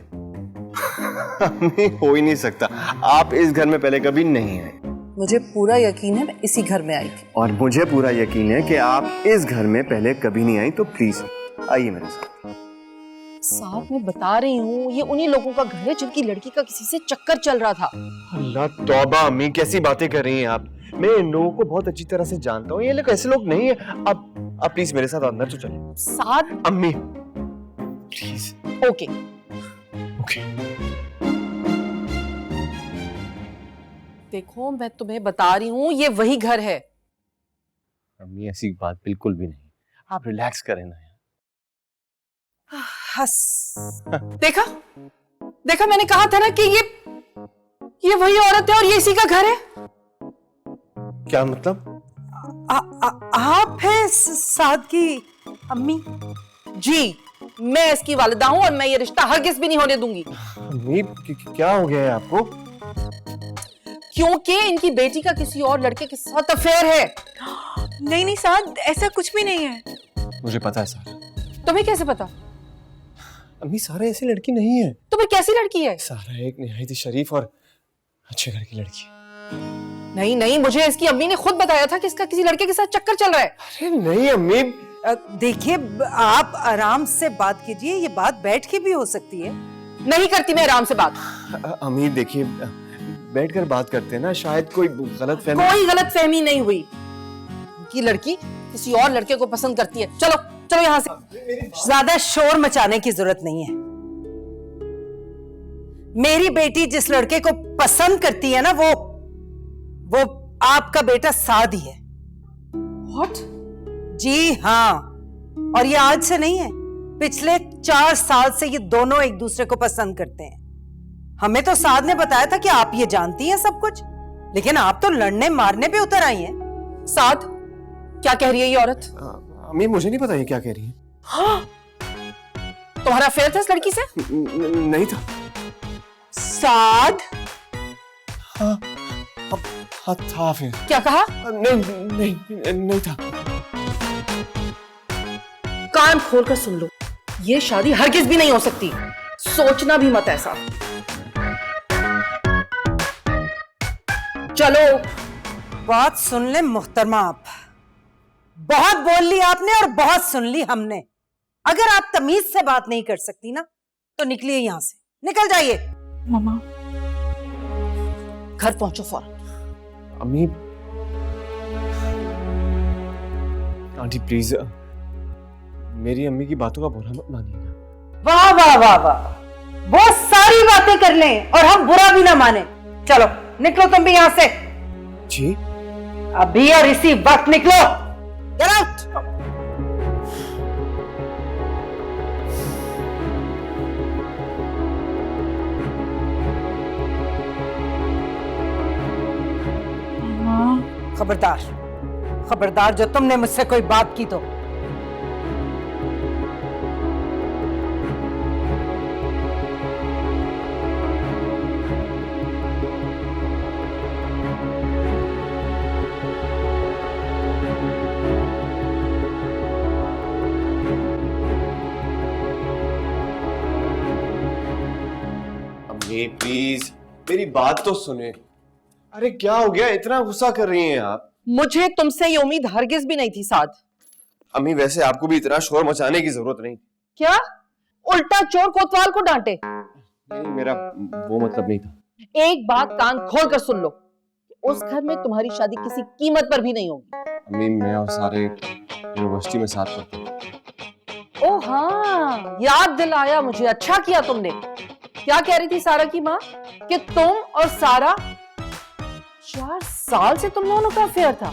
अम्मी, हो ही नहीं सकता। आप इस घर में पहले कभी नहीं आए। मुझे पूरा यकीन है मैं इसी घर में आई थी। और मुझे पूरा यकीन है कि आप इस घर में पहले कभी नहीं आई, तो प्लीज आइए मेरे साथ। साहब मैं बता रही हूँ, ये उन्हीं लोगों का घर है जिनकी लड़की का किसी से चक्कर चल रहा था। अल्लाह तौबा अम्मी, कैसी बातें कर रही हैं आप? मैं इन लोगों को बहुत अच्छी तरह से जानता हूँ। ये लोग ऐसे लोग नहीं है। आप प्लीज मेरे साथ अंदर तो चलें। साथ? अम्मी प्लीज। Okay okay. देखो मैं तुम्हें बता रही हूँ, ये वही घर है। अम्मी ऐसी बात बिल्कुल भी नहीं। आप रिलैक्स करें ना। हंस। देखा देखा, मैंने कहा था ना कि ये वही औरत है और ये इसी का घर है। क्या मतलब? आप हैं साद की अम्मी? जी, मैं इसकी वालिदा हूँ और मैं ये रिश्ता हरगिज भी नहीं होने दूंगी। अम्मी क्या हो गया है आपको? क्योंकि इनकी बेटी का किसी और लड़के के साथ अफेयर है। नहीं नहीं साद, ऐसा कुछ भी नहीं है। मुझे पता है सारा। तुम्हें कैसे पता? अम्मी सारा ऐसी लड़की नहीं है। तुम्हें कैसी लड़की है? सारा एक निहायत शरीफ और अच्छे घर की लड़की है। नहीं नहीं, मुझे इसकी अम्मी ने खुद बताया था कि इसका किसी लड़के के साथ चक्कर चल रहा है। अरे नहीं अम्मी। देखिए आप आराम से बात कीजिए, ये बात बैठ के भी हो सकती है। नहीं करती मैं आराम से बात। अम्मी देखिए, बैठकर बात करते हैं ना, शायद कोई गलत फहमी। कोई गलत फहमी नहीं हुई। कि लड़की किसी और लड़के को पसंद करती है। चलो चलो यहाँ से। ज्यादा शोर मचाने की जरूरत नहीं है। मेरी बेटी जिस लड़के को पसंद करती है ना, वो आपका बेटा साद ही है। What? जी हाँ, और ये आज से नहीं है, पिछले 4 साल से ये दोनों एक दूसरे को पसंद करते हैं। हमें तो साद ने बताया था कि आप ये जानती हैं सब कुछ, लेकिन आप तो लड़ने मारने पे उतर आई हैं। साद, क्या कह रही है ये औरत? अम्मी मुझे नहीं पता ये क्या कह रही है। हाँ? तुम्हारा अफेयर था इस लड़की से? नहीं था। साद? हाँ, हाँ था फिर। क्या कहा? नहीं था। कान खोलकर सुन लो, ये शादी हरगिज भी नहीं हो सकती। सोचना भी मत ऐसा। चलो। बात सुन ले मुहतरमा, आप बहुत बोल ली आपने और बहुत सुन ली हमने। अगर आप तमीज से बात नहीं कर सकती ना, तो निकलिए यहां से, निकल जाइए। मम्मा, घर पहुंचो फौरन। अम्मी, आंटी प्लीज मेरी अम्मी की बातों का बुरा मत मानिएगा। वाह वाह वाह वाह, वो सारी बातें कर लें और हम बुरा भी ना माने। चलो निकलो तुम भी यहां से। जी? अभी और इसी वक्त निकलो। Get out! खबरदार, खबरदार, जो तुमने मुझसे कोई बात की तो। प्लीज मेरी बात तो सुने। अरे क्या हो गया, इतना गुस्सा कर रही हैं आप? मुझे तुमसे ये उम्मीद हरगिज भी नहीं थी साद। अम्मी वैसे आपको भी इतना शोर मचाने की जरूरत नहीं। क्या? उल्टा चोर कोतवाल को डांटे। नहीं, मेरा वो मतलब नहीं था। एक बात कान खोल कर सुन लो, उस घर में तुम्हारी शादी किसी कीमत पर भी नहीं होगी। अम्मी मैं और सारे यूनिवर्सिटी में साथ पढ़ते हैं। ओ हाँ, याद दिलाया मुझे, अच्छा किया तुमने। क्या कह रही थी सारा की माँ? कि तुम और सारा 4 साल से तुम दोनों का अफेयर था?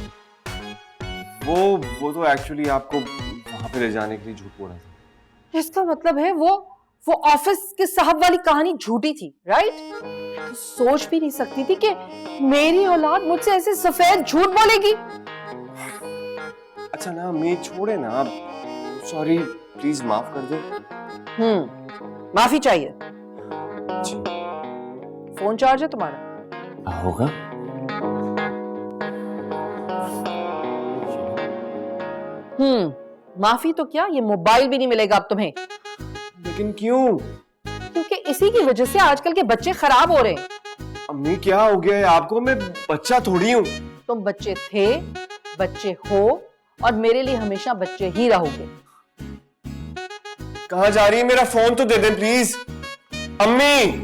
वो तो एक्चुअली आपको वहां पे ले जाने के लिए झूठ बोल रहा था। इसका मतलब है वो ऑफिस के साहब वाली कहानी झूठी थी, राइट? तो सोच भी नहीं सकती थी कि मेरी औलाद मुझसे ऐसे सफेद झूठ बोलेगी। अच्छा ना, मैं छोड़े ना, सॉरी, प्लीज माफ कर दो। माफी चाहिए। फोन चार्ज है तुम्हारा? होगा। माफी तो क्या, ये मोबाइल भी नहीं मिलेगा अब तुम्हें। लेकिन क्यों? क्योंकि इसी की वजह से आजकल के बच्चे खराब हो रहे हैं। अम्मी क्या हो गया है आपको? मैं बच्चा थोड़ी हूँ। तुम बच्चे थे, बच्चे हो, और मेरे लिए हमेशा बच्चे ही रहोगे। कहाँ जा रही है? मेरा फोन तो दे दे प्लीज। अम्मी,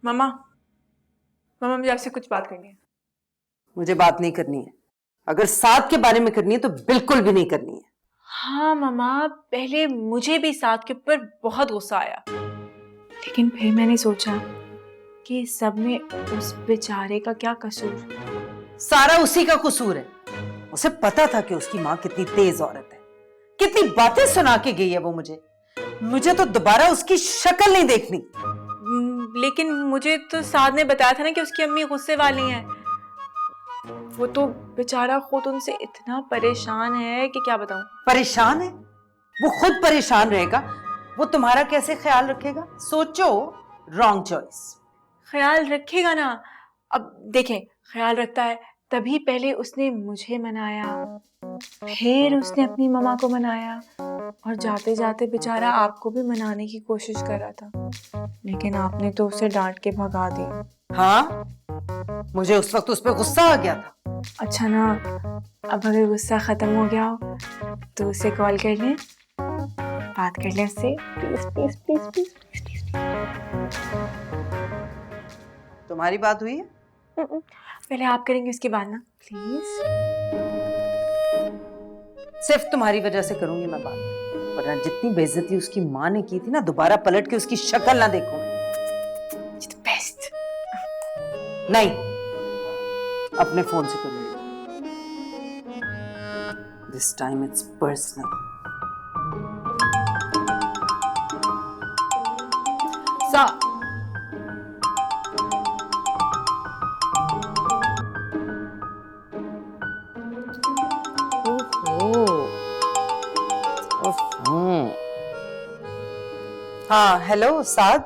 मामा, मामा मुझे आपसे कुछ बात करनी है। मुझे बात नहीं करनी है। अगर साथ के बारे में करनी है तो बिल्कुल भी नहीं करनी है। हाँ मामा, पहले मुझे भी साथ के ऊपर बहुत गुस्सा आया, लेकिन फिर मैंने सोचा कि इस सब में उस बेचारे का क्या कसूर। सारा उसी का कसूर है। उसे पता था कि उसकी माँ कितनी तेज औरत है, कितनी बातें सुना के गई है वो मुझे तो दोबारा उसकी शक्ल नहीं देखनी। लेकिन मुझे तो साद ने बताया था ना कि उसकी अम्मी गुस्से वाली हैं। वो तो बेचारा खुद उनसे इतना परेशान है कि क्या बताऊं। परेशान है? वो खुद परेशान रहेगा, वो तुम्हारा कैसे ख्याल रखेगा? सोचो, रॉन्ग चॉइस। ख्याल रखेगा ना। अब देखें, ख्याल रखता है तभी पहले उसने मुझे मनाया, फिर उसने अपनी मम्मा को मनाया, और जाते जाते बेचारा आपको भी मनाने की कोशिश कर रहा था, लेकिन आपने तो उसे डांट के भगा दिया। हाँ, मुझे उस वक्त उस पर गुस्सा आ गया था। अच्छा ना, अब अगर गुस्सा खत्म हो गया हो तो उसे कॉल कर लें, बात कर लें उससे, please please please please please please. तुम्हारी बात हुई है? पहले आप करेंगे उसके बाद ना, प्लीज। सिर्फ तुम्हारी वजह से करूंगी मैं बात, वरना जितनी बेइज्जती उसकी माँ ने की थी ना, दोबारा पलट के उसकी शक्ल ना देखूं। बेस्ट। नहीं, अपने फोन से करूंगी। This time it's personal. सा हाँ, हेलो साद,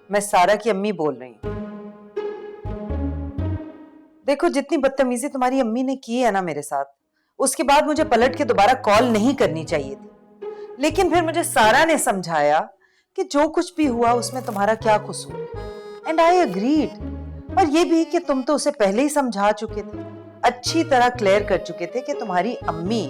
मैं सारा की अम्मी बोल रही हूँ। देखो, जितनी बदतमीजी तुम्हारी अम्मी ने की है ना मेरे साथ, उसके बाद मुझे पलट के दोबारा कॉल नहीं करनी चाहिए थी। लेकिन फिर मुझे सारा ने समझाया कि जो कुछ भी हुआ उसमें तुम्हारा क्या कसूर, एंड आई अग्रीड। और ये भी कि तुम तो उसे पहले ही समझा चुके थे, अच्छी तरह क्लियर कर चुके थे कि तुम्हारी अम्मी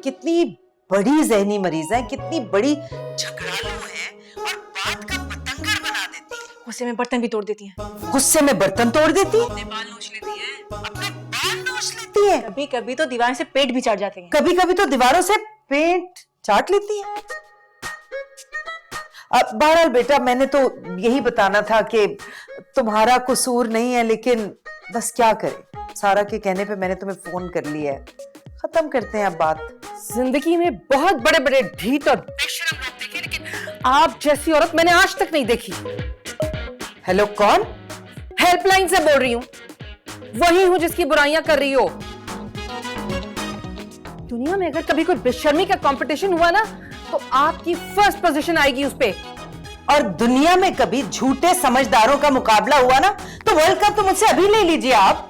कितनी बड़ी जहनी मरीज है, कितनी बड़ी झगड़ालू है, और बात का बतंगड़ बना देती है। गुस्से में बर्तन भी तोड़ देती हैं, गुस्से में बर्तन तोड़ देती है, अपने बाल नोच लेती है, अपने बाल नोच लेती है, कभी कभी तो दीवार से पेट भी चाट जाते हैं। कभी कभी तो दीवारों से पेट चाट लेती है। अब बहरहाल बेटा, मैंने तो यही बताना था कि तुम्हारा कसूर नहीं है, लेकिन बस क्या करें, सारा के कहने पे मैंने तुम्हें फोन कर लिया है। खत्म करते हैं अब बात। जिंदगी में बहुत बड़े बड़े ढीठ और बेशरम लोग देखे, लेकिन आप जैसी औरत मैंने आज तक नहीं देखी। हेलो, कौन? हेल्पलाइन से बोल रही हूँ, वही हूँ जिसकी बुराइयां कर रही हो। दुनिया में अगर कभी कोई बेशर्मी का कंपटीशन हुआ ना, तो आपकी फर्स्ट पोजीशन आएगी उस पे। और दुनिया में कभी झूठे समझदारों का मुकाबला हुआ ना, तो वर्ल्ड कप तो मुझसे अभी ले लीजिए आप।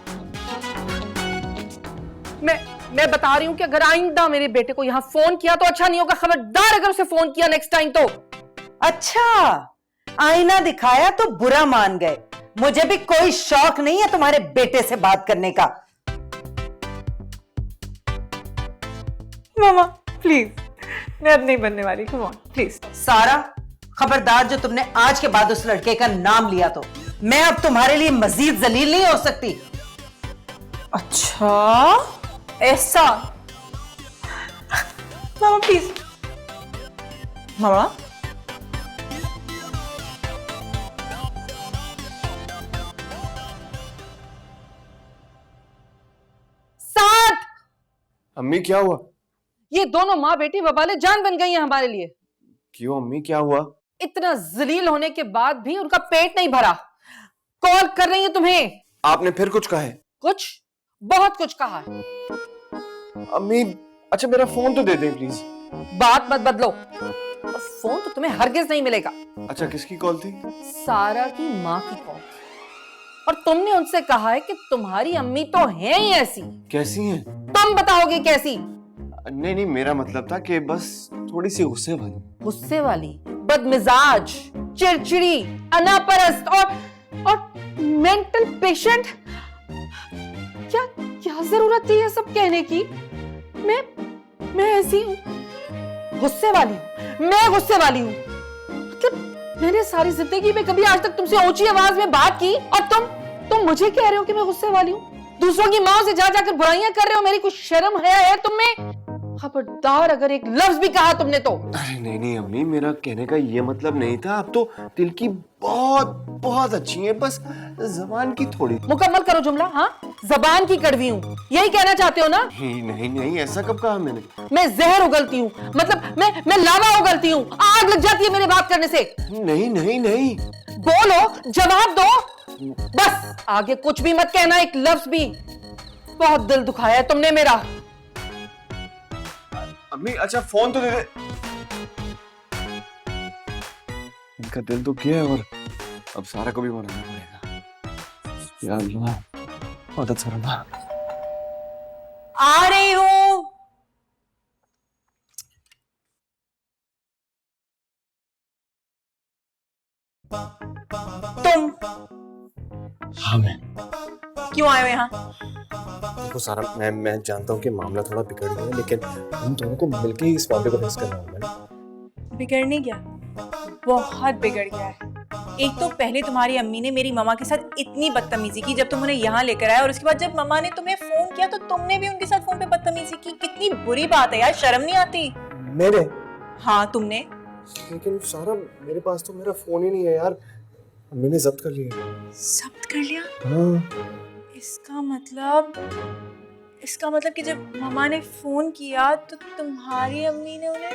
मैं बता रही हूँ कि अगर आइंदा मेरे बेटे को यहाँ फोन किया तो अच्छा नहीं होगा। खबरदार अगर उसे फोन किया नेक्स्ट टाइम तो। अच्छा, आईना दिखाया तो बुरा मान गए। मुझे भी कोई शौक नहीं है तुम्हारे बेटे से बात करने का। मामा प्लीज, मैं अब नहीं बनने वाली, कम ऑन प्लीज। सारा, खबरदार जो तुमने आज के बाद उस लड़के का नाम लिया तो मैं अब तुम्हारे लिए मजीद जलील नहीं हो सकती। अच्छा ऐसा? मामा प्लीज, मामा साथ अम्मी क्या हुआ? ये दोनों माँ बेटी वबाले जान बन गई हैं हमारे लिए। क्यों अम्मी क्या हुआ? इतना जलील होने के बाद भी उनका पेट नहीं भरा, कॉल कर रही है तुम्हें। आपने फिर कुछ कहा है? कुछ, बहुत कुछ कहा है। अम्मी अच्छा मेरा फोन तो दे दें प्लीज। बात मत बदलो, और फोन तो तुम्हें हरगिज नहीं मिलेगा। अच्छा किसकी कॉल थी? सारा की माँ की कॉल, और तुमने उनसे कहा है कि तुम्हारी अम्मी तो है ही ऐसी। कैसी हैं? तुम बताओगे कैसी? नहीं नहीं, मेरा मतलब था कि बस थोड़ी सी गुस्से वाली। गुस्से वाली, बदमिजाज, चिड़चिड़ी, अनापरस्त और मेंटल पेशेंट। क्या क्या जरूरत थी ये सब कहने की? मैं ऐसी हूँ, गुस्से वाली हूँ, मैं गुस्से वाली हूँ। मतलब मैंने सारी जिंदगी में कभी आज तक तुमसे ऊंची आवाज में बात की, और तुम मुझे कह रहे हो कि मैं गुस्से वाली हूँ? दूसरों की माँ से जा जाकर बुराइयां कर रहे हो। मेरी कुछ शर्म है तुम्हें? खबरदार अगर एक लफ्ज भी कहा तुमने तो। अरे नहीं नहीं अम्मी, मेरा कहने का ये मतलब नहीं था। आप तो दिल की बहुत बहुत अच्छी हैं, बस जबान की थोड़ी। मुकम्मल करो जुमला। हाँ, जबान की कड़वी हूँ, यही कहना चाहते हो ना? नहीं नहीं नहीं, ऐसा कब कहा मैंने? मैं जहर उगलती हूँ, मतलब मैं लावा उगलती हूँ, आग लग जाती है मेरे बात करने से। नहीं नहीं नहीं। बोलो, जवाब दो, बस आगे कुछ भी मत कहना, एक लफ्ज भी। बहुत दिल दुखाया है तुमने मेरा। अम्मी अच्छा फोन तो दे दे। इनका दिल तो किया है, और अब सारा को भी मनाना पड़ेगा। या अल्लाह, मदद करो ना। आ रही हूँ। तुम हाँ मैं। क्यों आए हो यहाँ? देखो सारा, मैं जानता हूँ कि मामला थोड़ा बिगड़ गया है, लेकिन हम दोनों को मिलकर ही इस मामले को फेस करना होगा। बिगड़ने गया? बहुत बिगड़ गया है। एक तो पहले तुम्हारी अम्मी ने मेरी मम्मा के साथ इतनी बदतमीजी की जब तुम उन्हें यहाँ लेकर आए, और उसके बाद जब मम्मा ने तुम्हें फोन किया तो तुमने भी उनके साथ फोन पे बदतमीजी की। कितनी बुरी बात है यार, शर्म नहीं आती? मेरे? हाँ तुमने। लेकिन सारा मेरे पास तो मेरा फोन ही नहीं है यार, अम्मी ने जब्त कर लिया। जब्त कर लिया? हाँ। इसका मतलब कि जब मम्मा ने फोन किया तो तुम्हारी अम्मी ने उन्हें।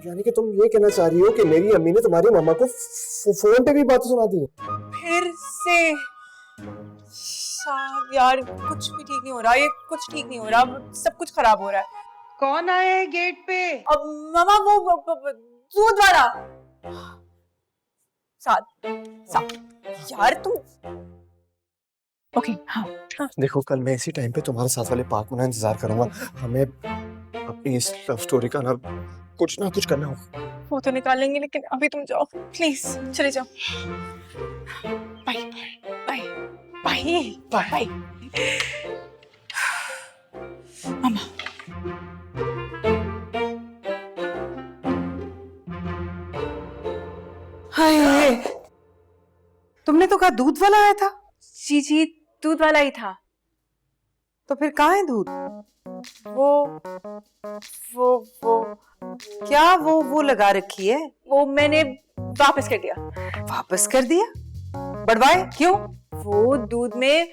यानी कि तुम ये कहना चाह रही हो कि मेरी अम्मी ने तुम्हारी मम्मा को फोन पे भी बातें सुना दी? फिर से? यार कुछ भी ठीक नहीं हो रहा, ये कुछ ठीक नहीं हो रहा, सब कुछ खराब हो रहा है। कौन आया है गेट पे? अब मामा वो दूध वाला। साथ यार तुम। ओके हाँ। देखो कल मैं इसी टाइम पे तुम्हारे साथ वाले पार्क में इंतजार करूंगा। हमें अपनी इस लव स्टोरी का ना कुछ करना होगा। वो तो निकालेंगे, लेकिन अभी तुम जाओ प्लीज, चले जाओ। Bye bye bye bye. मामा हाय, तुमने तो कहा दूध वाला आया था। जी दूध वाला ही था। तो फिर कहाँ है दूध? वो क्या वो लगा रखी है? वो मैंने वापस कर दिया। वापस कर दिया? बढ़वाए क्यों? वो दूध में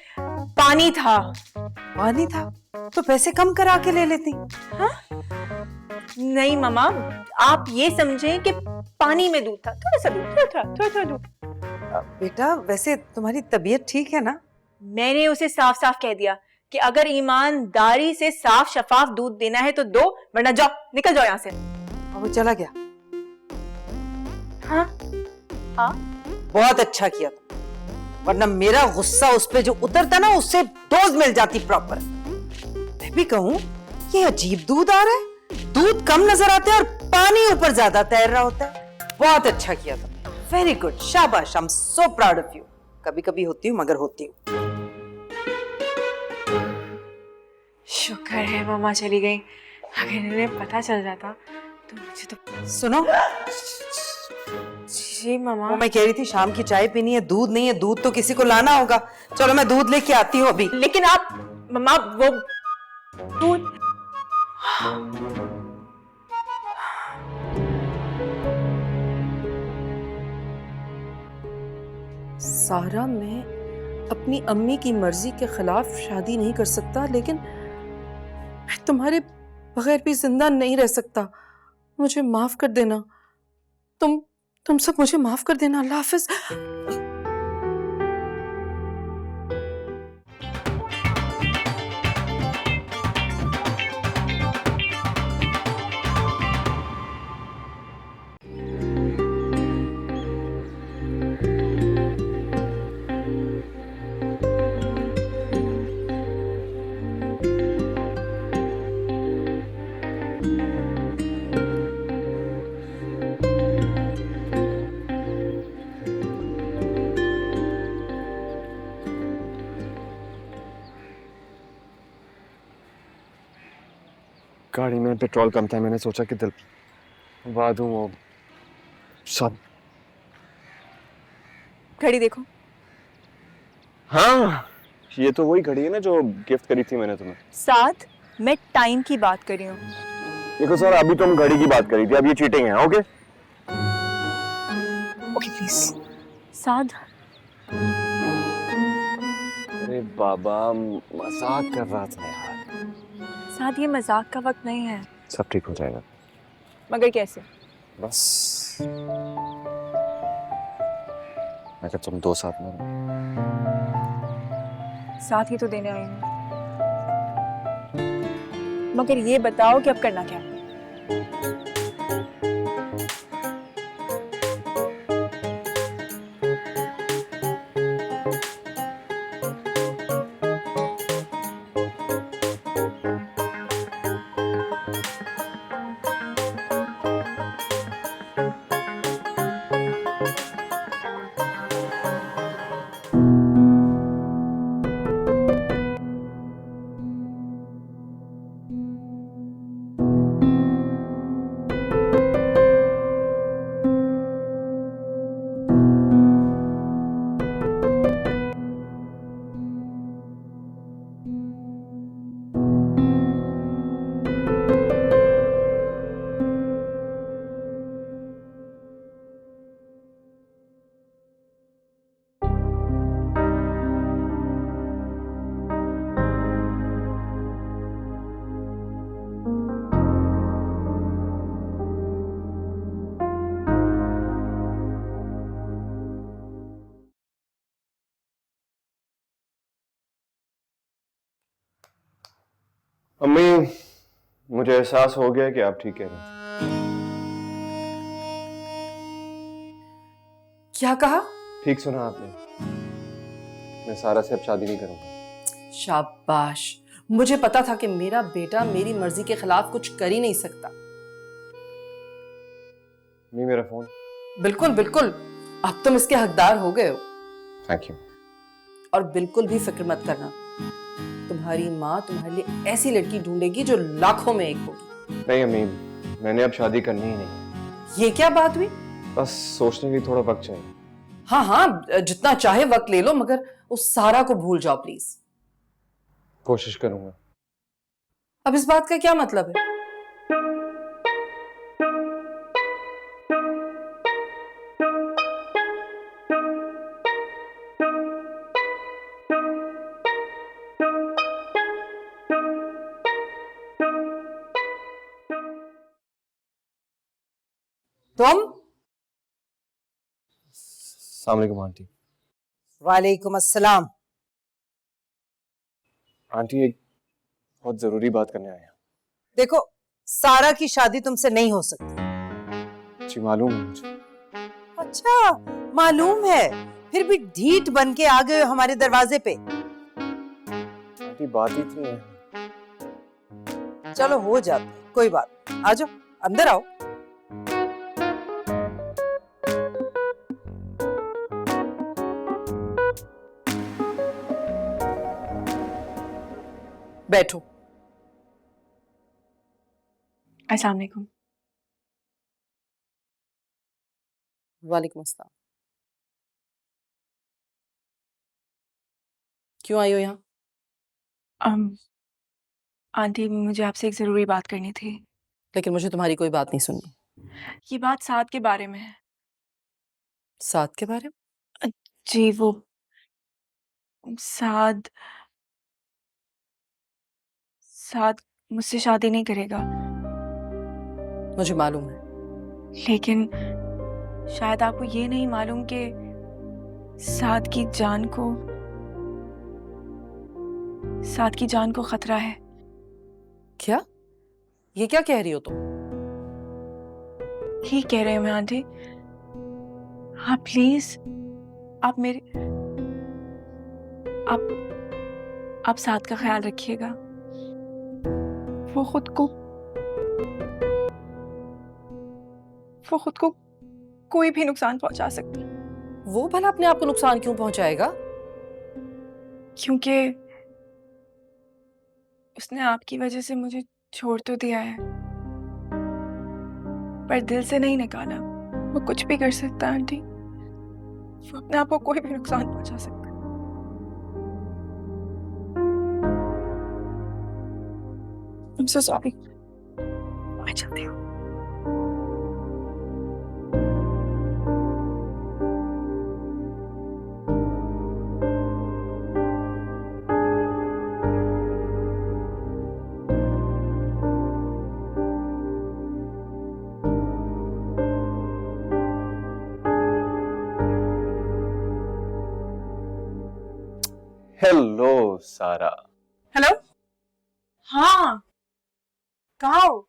पानी था। पानी था तो पैसे कम करा के ले लेती। हाँ? नहीं मामा, आप ये समझें कि पानी में दूध था, थोड़ा सा दूध, थोड़ा दूध। बेटा वैसे तुम्हारी तबीयत ठीक है ना? मैंने उसे साफ साफ कह दिया कि अगर ईमानदारी से साफ शफाफ दूध देना है तो दो, वरना जाओ, निकल जाओ यहाँ से। और वो चला गया? हाँ हाँ। बहुत अच्छा किया तुम, वरना मेरा गुस्सा उस पे जो उतरता ना उससे डोज मिल जाती प्रॉपर। मैं भी कहूँ ये अजीब दूध आ रहा है, दूध कम नजर आता है और पानी ऊपर ज्यादा तैर रहा होता है। बहुत अच्छा किया तुमने, वेरी गुड, शाबाश, आई am so proud of you. कभी कभी होती हूँ मगर होती हूँ। शुक्र है मामा चली गई, अगर इन्हें पता चल जाता तो मुझे तो। सुनो, जी मामा। वो मैं कह रही थी शाम की चाय पीनी है, दूध नहीं है, दूध तो किसी को लाना होगा। चलो मैं दूध लेके आती हूँ अभी। लेकिन आप मामा वो दूध। सारा, मैं अपनी अम्मी की मर्जी के खिलाफ शादी नहीं कर सकता, लेकिन मैं तुम्हारे बगैर भी जिंदा नहीं रह सकता। मुझे माफ कर देना। तुम सब मुझे माफ कर देना। अल्लाह हाफिज। गाड़ी में पेट्रोल कम था, मैंने सोचा कि दिलवा दूं वो सब। घड़ी देखो। हाँ, ये तो वही घड़ी है ना जो गिफ्ट करी थी मैंने तुम्हें। साथ मैं टाइम की बात कर रही हूँ। देखो सर, अभी तुम घड़ी की बात करी थी, अब ये चीटिंग है। Okay okay please. साथ अरे बाबा, मजाक कर रहा था यार। साथ ये मजाक का वक्त नहीं है। सब ठीक हो जाएगा। मगर कैसे? बस अगर तुम दो साथ में रहो। साथ ही तो देने आई हूँ। मगर ये बताओ कि अब करना क्या है? अम्मी, मुझे एहसास हो गया कि आप ठीक कह रहे हैं। क्या कहा? ठीक सुना आपने। मैं सारा से अब शादी नहीं करूंगा। शाबाश। मुझे पता था कि मेरा बेटा मेरी मर्जी के खिलाफ कुछ कर ही नहीं सकता। नहीं, मेरा फोन। बिल्कुल बिल्कुल, अब तुम इसके हकदार हो गए हो। Thank you. और बिल्कुल भी फिक्र मत करना, तुम्हारी माँ तुम्हारे लिए ऐसी लड़की ढूंढेगी जो लाखों में एक होगी। नहीं अम्मी, मैंने अब शादी करनी ही नहीं है। ये क्या बात हुई? बस सोचने के लिए थोड़ा वक्त चाहिए। हाँ हाँ, जितना चाहे वक्त ले लो, मगर उस सारा को भूल जाओ प्लीज। कोशिश करूंगा। अब इस बात का क्या मतलब है? तुम? अस्सलाम वालेकुम आंटी। वालेकुम अस्सलाम। आंटी, एक बहुत जरूरी बात करने आया। देखो, सारा की शादी तुमसे नहीं हो सकती। जी मालूम है मुझे। अच्छा, मालूम है? फिर भी ढीठ बन के आ गए हो हमारे दरवाजे पे। आंटी, बात ही इतनी है। चलो हो जाता है, कोई बात नहीं। आ जाओ, अंदर आओ। बैठो। अस्सलाम वालेकुम। वालेकुम अस्सलाम। क्यों आई हो यहाँ? अम, आंटी मुझे आपसे एक ज़रूरी बात करनी थी। लेकिन मुझे तुम्हारी कोई बात नहीं सुननी। ये बात साद के बारे में है। साथ के बारे में? जी वो साद साद मुझसे शादी नहीं करेगा। मुझे मालूम है। लेकिन शायद आपको ये नहीं मालूम कि साद की जान को खतरा है। क्या? ये क्या कह रही हो तुम? ठीक कह रहे हैं मैं आंटी। हाँ प्लीज आप मेरे आप साद का ख्याल रखिएगा। वो खुद को कोई भी नुकसान पहुंचा सकता है। वो भला अपने आप को नुकसान क्यों पहुंचाएगा? क्योंकि उसने आपकी वजह से मुझे छोड़ तो दिया है, पर दिल से नहीं निकाला। वो कुछ भी कर सकता है आंटी। वो अपने आप को कोई भी नुकसान पहुंचा सकता है। I'm so sorry. मैं चलती हूँ। हेलो सारा। हेलो। हाँ कहाँ हो?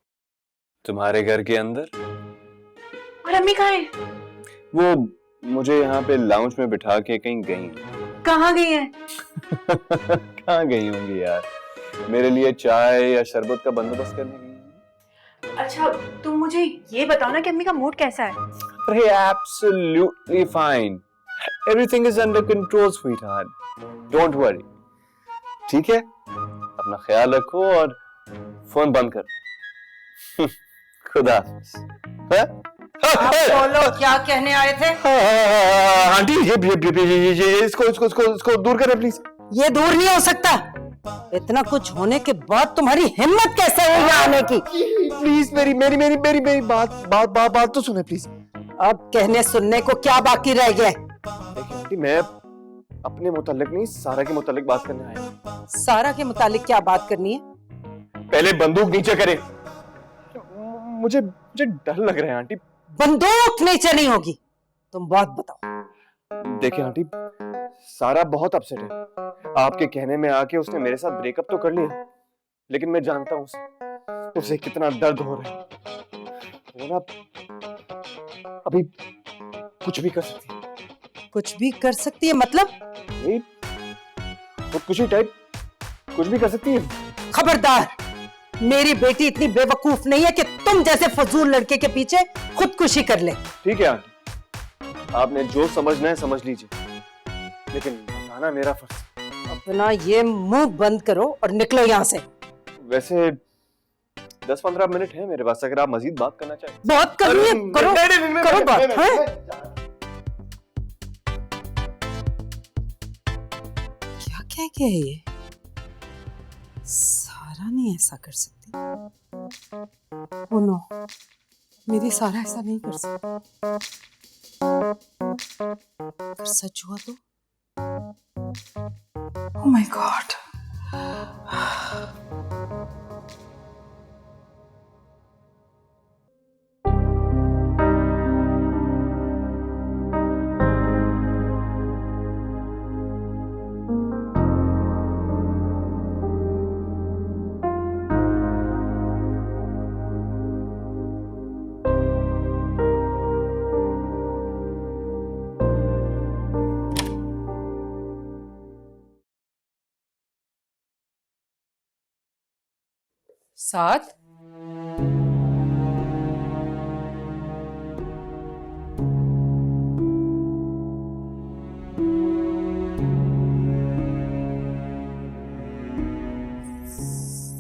तुम्हारे घर के अंदर। और अम्मी कहाँ है? वो मुझे यहाँ पे लाउंज में बिठा के कहीं गई। कहाँ गई है? कहाँ गई होंगी यार, मेरे लिए चाय या शरबत का बंदोबस्त करने गई होंगी। अच्छा तुम मुझे ये बताओ ना कि अम्मी का मूड कैसा है? अरे absolutely fine, everything is under control sweetheart, don't worry. ठीक है, अपना ख्याल रखो और फोन बंद कर। खुदा हाफिज। आप बोलो क्या कहने आए थे? आंटी ये इसको दूर करें प्लीज। ये दूर नहीं हो सकता। इतना कुछ होने के बाद तुम्हारी हिम्मत कैसे हुई यहाँ आने की? प्लीज मेरी बात तो सुने प्लीज। अब कहने सुनने को क्या बाकी रह गया? देखिए आंटी, मैं अपने मुतालिक नहीं सारा के मुतालिक बात करने आया हूं। सारा के मुतालिक क्या बात करनी है? पहले बंदूक नीचे करें। मुझे डर लग रहा है आंटी। बंदूक नीचे नहीं होगी। तुम बात बताओ। देखिए आंटी, सारा बहुत अपसेट है। आपके कहने में आके उसने मेरे साथ ब्रेकअप तो कर लिया, लेकिन मैं जानता हूँ उसे कितना दर्द हो रहा है। वो ना अभी कुछ भी कर सकती है। कुछ भी कर सकती है मतलब? नहीं, खुदकुशी टाइप कुछ भी कर सकती है। खबरदार, मेरी बेटी इतनी बेवकूफ नहीं है कि तुम जैसे फजूल लड़के के पीछे खुदकुशी कर ले। ठीक है आंटी, आपने जो समझना है समझ लीजिए, लेकिन बताना मेरा फर्ज। अपना ये मुंह बंद करो और निकलो यहाँ से। वैसे 10-15 मिनट है मेरे पास, अगर आप मजीद बात करना चाहें। बात करनी है करो, करो बात। हैं? क्या कह गया ये? सारा नहीं ऐसा कर सकती। ओ नो, मेरी सारा ऐसा नहीं कर सकती। अगर सच हुआ तो? Oh my God. साथ?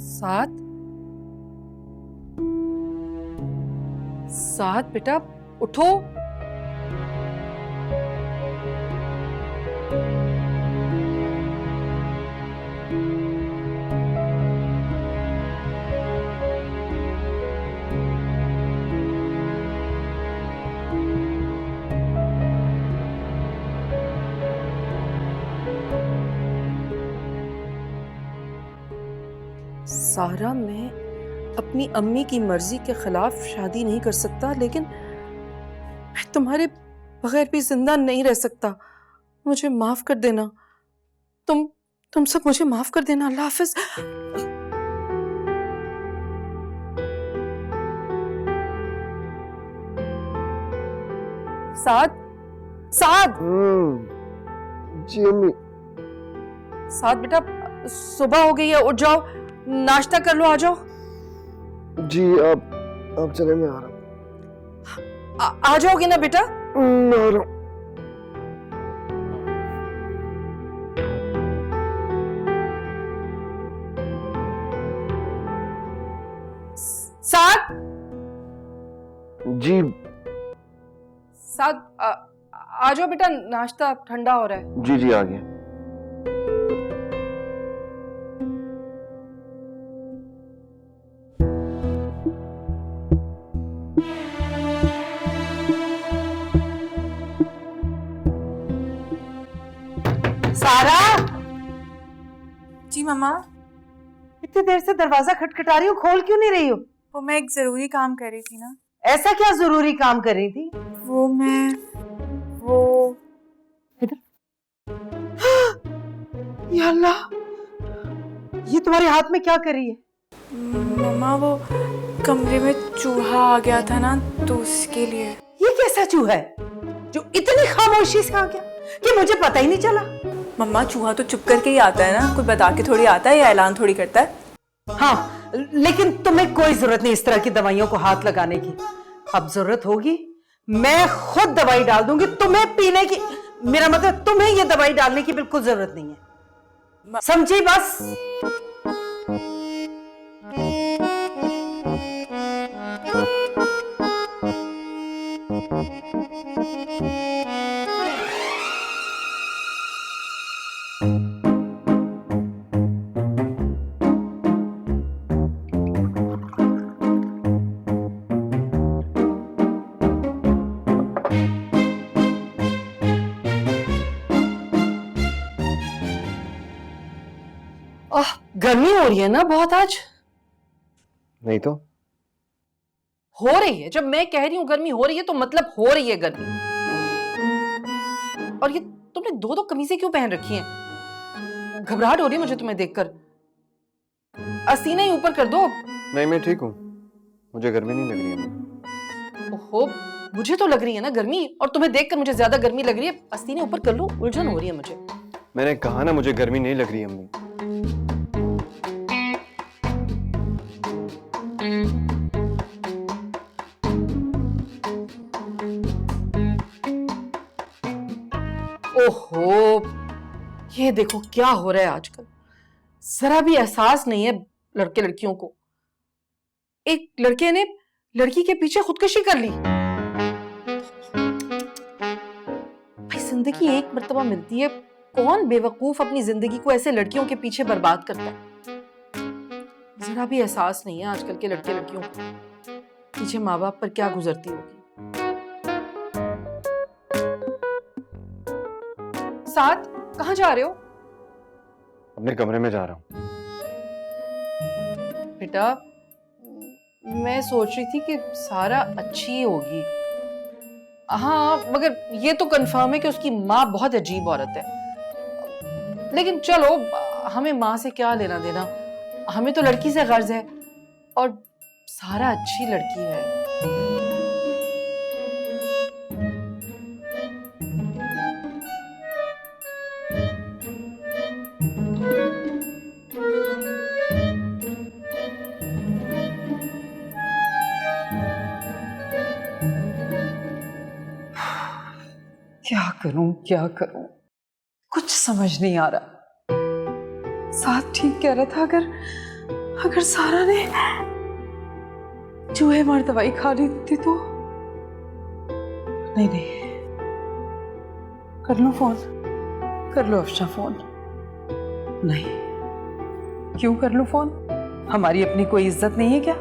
साथ? साथ बेटा उठो। सारा, मैं अपनी अम्मी की मर्जी के खिलाफ शादी नहीं कर सकता, लेकिन मैं तुम्हारे बगैर भी जिंदा नहीं रह सकता। मुझे माफ कर देना। तुम सब मुझे माफ कर देना। अल्लाह हाफिज। साद, साद, जी अम्मी। साद बेटा, सुबह हो गई है, उठ जाओ, नाश्ता कर लो, आ जाओ। जी अब चले, मैं आ रहा हूँ। आ जाओगे ना बेटा? मैं आ रहा हूँ। साद, जी साद, आ जाओ बेटा, नाश्ता ठंडा हो रहा है। जी आ गया। सारा, जी मम्मा, इतनी देर से दरवाजा खटखटा रही हो, खोल क्यों नहीं रही हो? वो मैं एक जरूरी काम कर रही थी ना। ऐसा क्या जरूरी काम कर रही थी? वो या अल्लाह, ये तुम्हारे हाथ में क्या कर रही है? मम्मा, वो कमरे में चूहा आ गया था ना, तो उसके लिए। ये कैसा चूहा है जो इतनी खामोशी से आ गया कि मुझे पता ही नहीं चला? मम्मा, चूहा तो चुप करके ही आता है ना, कोई बता के थोड़ी आता है या ऐलान थोड़ी करता है। हाँ, लेकिन तुम्हें कोई जरूरत नहीं इस तरह की दवाइयों को हाथ लगाने की। अब जरूरत होगी मैं खुद दवाई डाल दूंगी तुम्हें पीने की। मेरा मतलब तुम्हें ये दवाई डालने की बिल्कुल जरूरत नहीं है, समझी? बस गर्मी हो रही है ना बहुत आज? नहीं तो हो रही है। जब मैं कह रही हूँ गर्मी हो रही है तो मतलब हो रही है गर्मी। और ये तुमने दो कमीजें क्यों पहन रखी हैं? घबराहट हो रही है मुझे तुम्हें देखकर। सीना ही ऊपर कर दो। नहीं, मैं ठीक हूँ, मुझे गर्मी नहीं लग रही है। ओहो, मुझे तो लग रही है ना गर्मी, और तुम्हें देखकर मुझे ज्यादा गर्मी लग रही है। सीने ऊपर कर लो, उलझन हो रही है मुझे। मैंने कहा ना मुझे गर्मी नहीं लग रही अम्मी। ओहो, ये देखो क्या हो रहा है आजकल। जरा भी एहसास नहीं है लड़के लड़कियों को। एक लड़के ने लड़की के पीछे खुदकुशी कर ली। भाई, जिंदगी एक मर्तबा मिलती है, कौन बेवकूफ अपनी जिंदगी को ऐसे लड़कियों के पीछे बर्बाद करता है? जरा भी एहसास नहीं है आजकल के लड़के लड़कियों को पीछे माँ बाप पर क्या गुजरती होगी। साथ कहाँ जा रहे हो? अपने कमरे में जा रहा हूँ। बेटा, मैं सोच रही थी कि सारा अच्छी होगी। हाँ, मगर ये तो कंफर्म है कि उसकी माँ बहुत अजीब औरत है। लेकिन चलो, हमें माँ से क्या लेना देना, हमें तो लड़की से गर्ज है, और सारा अच्छी लड़की है। क्या करूं, कुछ समझ नहीं आ रहा। साथ ठीक कह रहा था, अगर सारा ने चूहे मार दवाई खा ली थी तो। नहीं, कर लो फोन, कर लो अफशा फोन। नहीं, क्यों कर लो फोन? हमारी अपनी कोई इज्जत नहीं है क्या?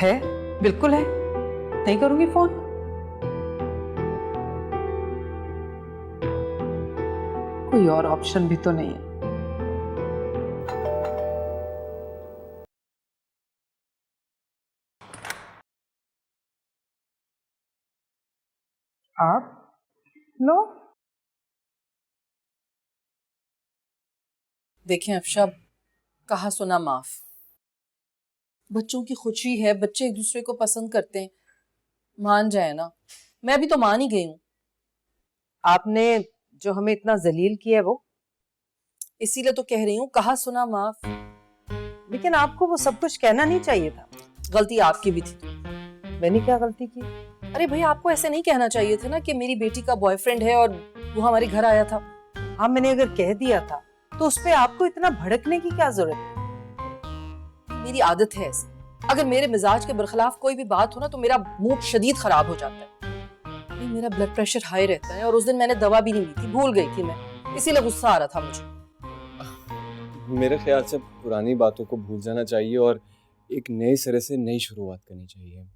है, बिल्कुल है। नहीं करूंगी फोन। कोई और ऑप्शन भी तो नहीं है। आप लो। देखें अफशा, कहा सुना माफ। बच्चों की खुशी है, बच्चे एक दूसरे को पसंद करते हैं, मान जाए ना। मैं भी तो मान ही गई हूँ। आपने जो हमें इतना जलील किया है वो, इसीलिए तो कह रही हूँ, कहा सुना माफ। लेकिन आपको वो सब कुछ कहना नहीं चाहिए था। गलती आपकी भी थी। मैंने क्या गलती की? अरे भाई, आपको ऐसे नहीं कहना चाहिए था ना कि मेरी बेटी का बॉयफ्रेंड है और वो हमारे घर आया था। हाँ, मैंने अगर कह दिया था तो उस पे आपको इतना भड़कने की क्या जरूरत है? मेरी आदत है ऐसी। अगर मेरे मिजाज के बरखिलाफ कोई भी बात हो ना तो मेरा मूड शदीद खराब हो जाता है। नहीं, मेरा ब्लड प्रेशर हाई रहता है और उस दिन मैंने दवा भी नहीं ली थी, भूल गई थी मैं, इसीलिए गुस्सा आ रहा था मुझे। मेरे ख्याल से पुरानी बातों को भूल जाना चाहिए और एक नए सिरे से नई शुरुआत करनी चाहिए।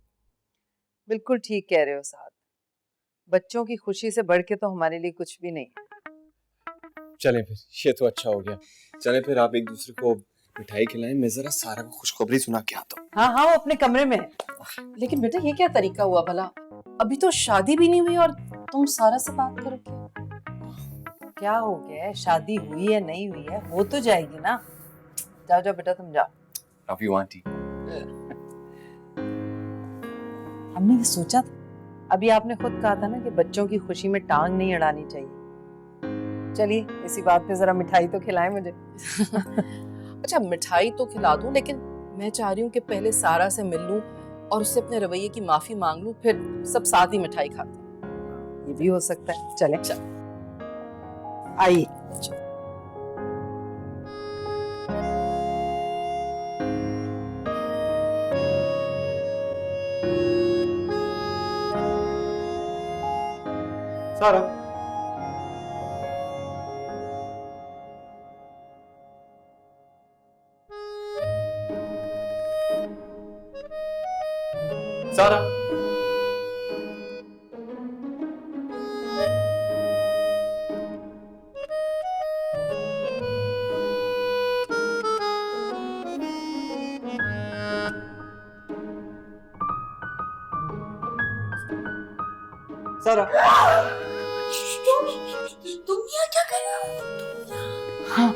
बिल्कुल ठीक कह रहे हो साहब। बच्चों की खुशी से बढ़ के तो हमारे लिए कुछ भी नहीं। चलें फिर, ये तो अच्छा हो गया। चलें फिर, आप एक दूसरे को मिठाई खिलाएं, मैं जरा सारा को खुशखबरी सुना के आता हूँ। हाँ हाँ, वो अपने कमरे में है। लेकिन बेटा, ये क्या तरीका हुआ भला? अभी तो शादी भी नहीं हुई और तुम सारा से बात करोगे? क्या हो गया है? शादी हुई है नहीं हुई है, हो तो जाएगी ना। जाओ जाओ बेटा, तुम जाओ। Love you aunty. हमने ये सोचा था, अभी आपने खुद कहा था ना कि बच्चों की खुशी में टांग नहीं अड़ानी चाहिए। चलिए, इसी बात पे जरा मिठाई तो खिलाएं मुझे। अच्छा, मिठाई तो खिला दूं, लेकिन मैं चाह रही हूँ कि पहले सारा से मिल लूं और उससे अपने रवैये की माफी मांग लूं, फिर सब साथ ही मिठाई खाते हैं। ये भी हो सकता है। चले आइए। सारा, सारा, सारा। तुम यहाँ क्या कर रहे हो? हाँ,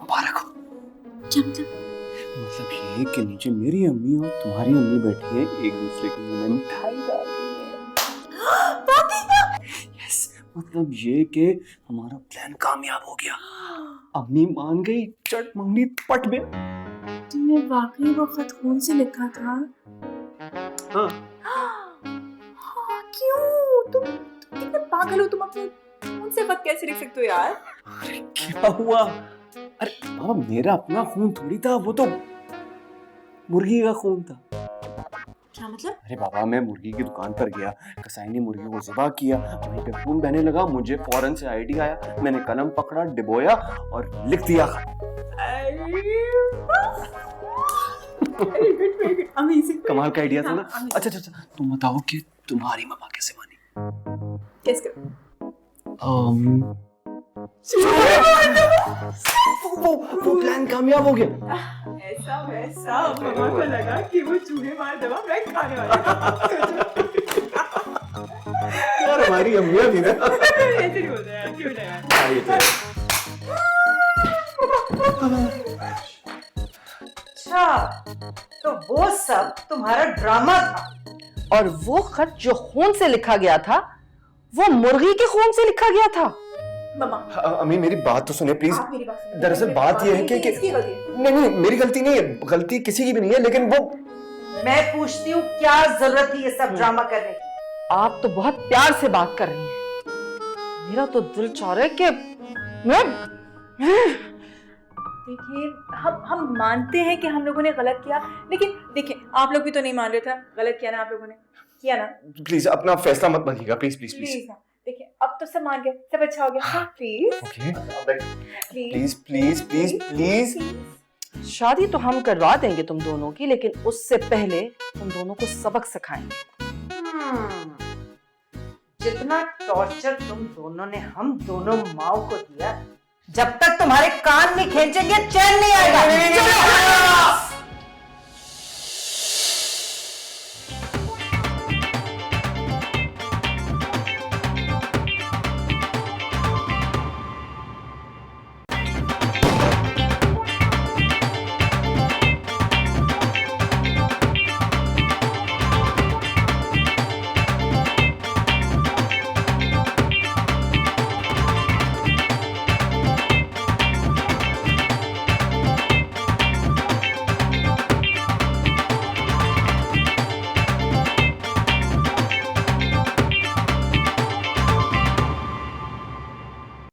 मुबारक हो। मतलब मतलब ये कि नीचे मेरी अम्मी और तुम्हारी अम्मी बैठी है, एक दूसरे के मुंह में मिठाई डाल रही है। यस, मतलब ये कि हमारा प्लान कामयाब हो गया। अम्मी मान गई, चट मंगनी पट में। तुमने वाकई वो खत खून से लिखा था? हाँ। हाँ, क्यों? तुम कितने पागल हो? तुम अपने खून से खत कैसे लिख सकते हो यार? अरे क्या हुआ? अरे बाबा, मेरा अपना खून थोड़ी था, वो तो मुर्गी का खून था। क्या मतलब? अरे बाबा, मैं मुर्गी की दुकान पर गया, कसाई ने मुर्गी को ज़िबा किया, वहीं पे खून बहने लगा, मुझे फौरन से आइडिया आया, मैंने कलम पकड़ा, डिबोया और लिख दिया। अमेजिंग। कमाल का आइडिया था ना? अच्छा अच्छा, तुम बताओ कि तुम्हारी मम्मा कैसे मानी? कैस कर? वो प्लान कामयाब हो गया। ऐसा वैसा मम्मा को लगा कि वो चूहे मार दवा मैं खाने वाली यार हमारी अम्मियाँ भी ना ऐसे नहीं होता यार, क्यों ना यार? अच्छा, तो वो सब तुम्हारा ड्रामा था। और वो खत जो खून से लिखा गया था, वो मुर्गी के खून से लिखा गया था। मम्मा, अम्मी मेरी बात तो सुने प्लीज। आप मेरी बात सुनिए। दरअसल बात ये है कि इसकी गलती है। नहीं नहीं, मेरी गलती नहीं है, गलती किसी की भी नहीं है, लेकिन वो मैं पूछती हूँ, क्या जरूरत थी ये सब ड्रामा करने की? आप तो बहुत प्यार से बात कर रही हैं। मेरा तो दिल चाह रहा है कि मैं देखिए, हम मानते हैं कि हम लोगों ने गलत किया, लेकिन देखिए, आप लोग भी तो नहीं मान रहे थे। गलत किया ना आप लोगों ने, किया ना? प्लीज अपना फैसला मत बदलिएगा, प्लीज प्लीज प्लीज। प्लीज ना, देखिए अब तो सब मान गए, सब अच्छा हो गया। हाँ please okay, please please please please please. शादी तो हम करवा देंगे तुम दोनों की, लेकिन उससे पहले तुम दोनों को सबक सिखाएंगे। जितना टॉर्चर तुम दोनों ने हम दोनों माओ को दिया, जब तक तुम्हारे कान नहीं खींचेंगे चैन नहीं आएगा। चलो।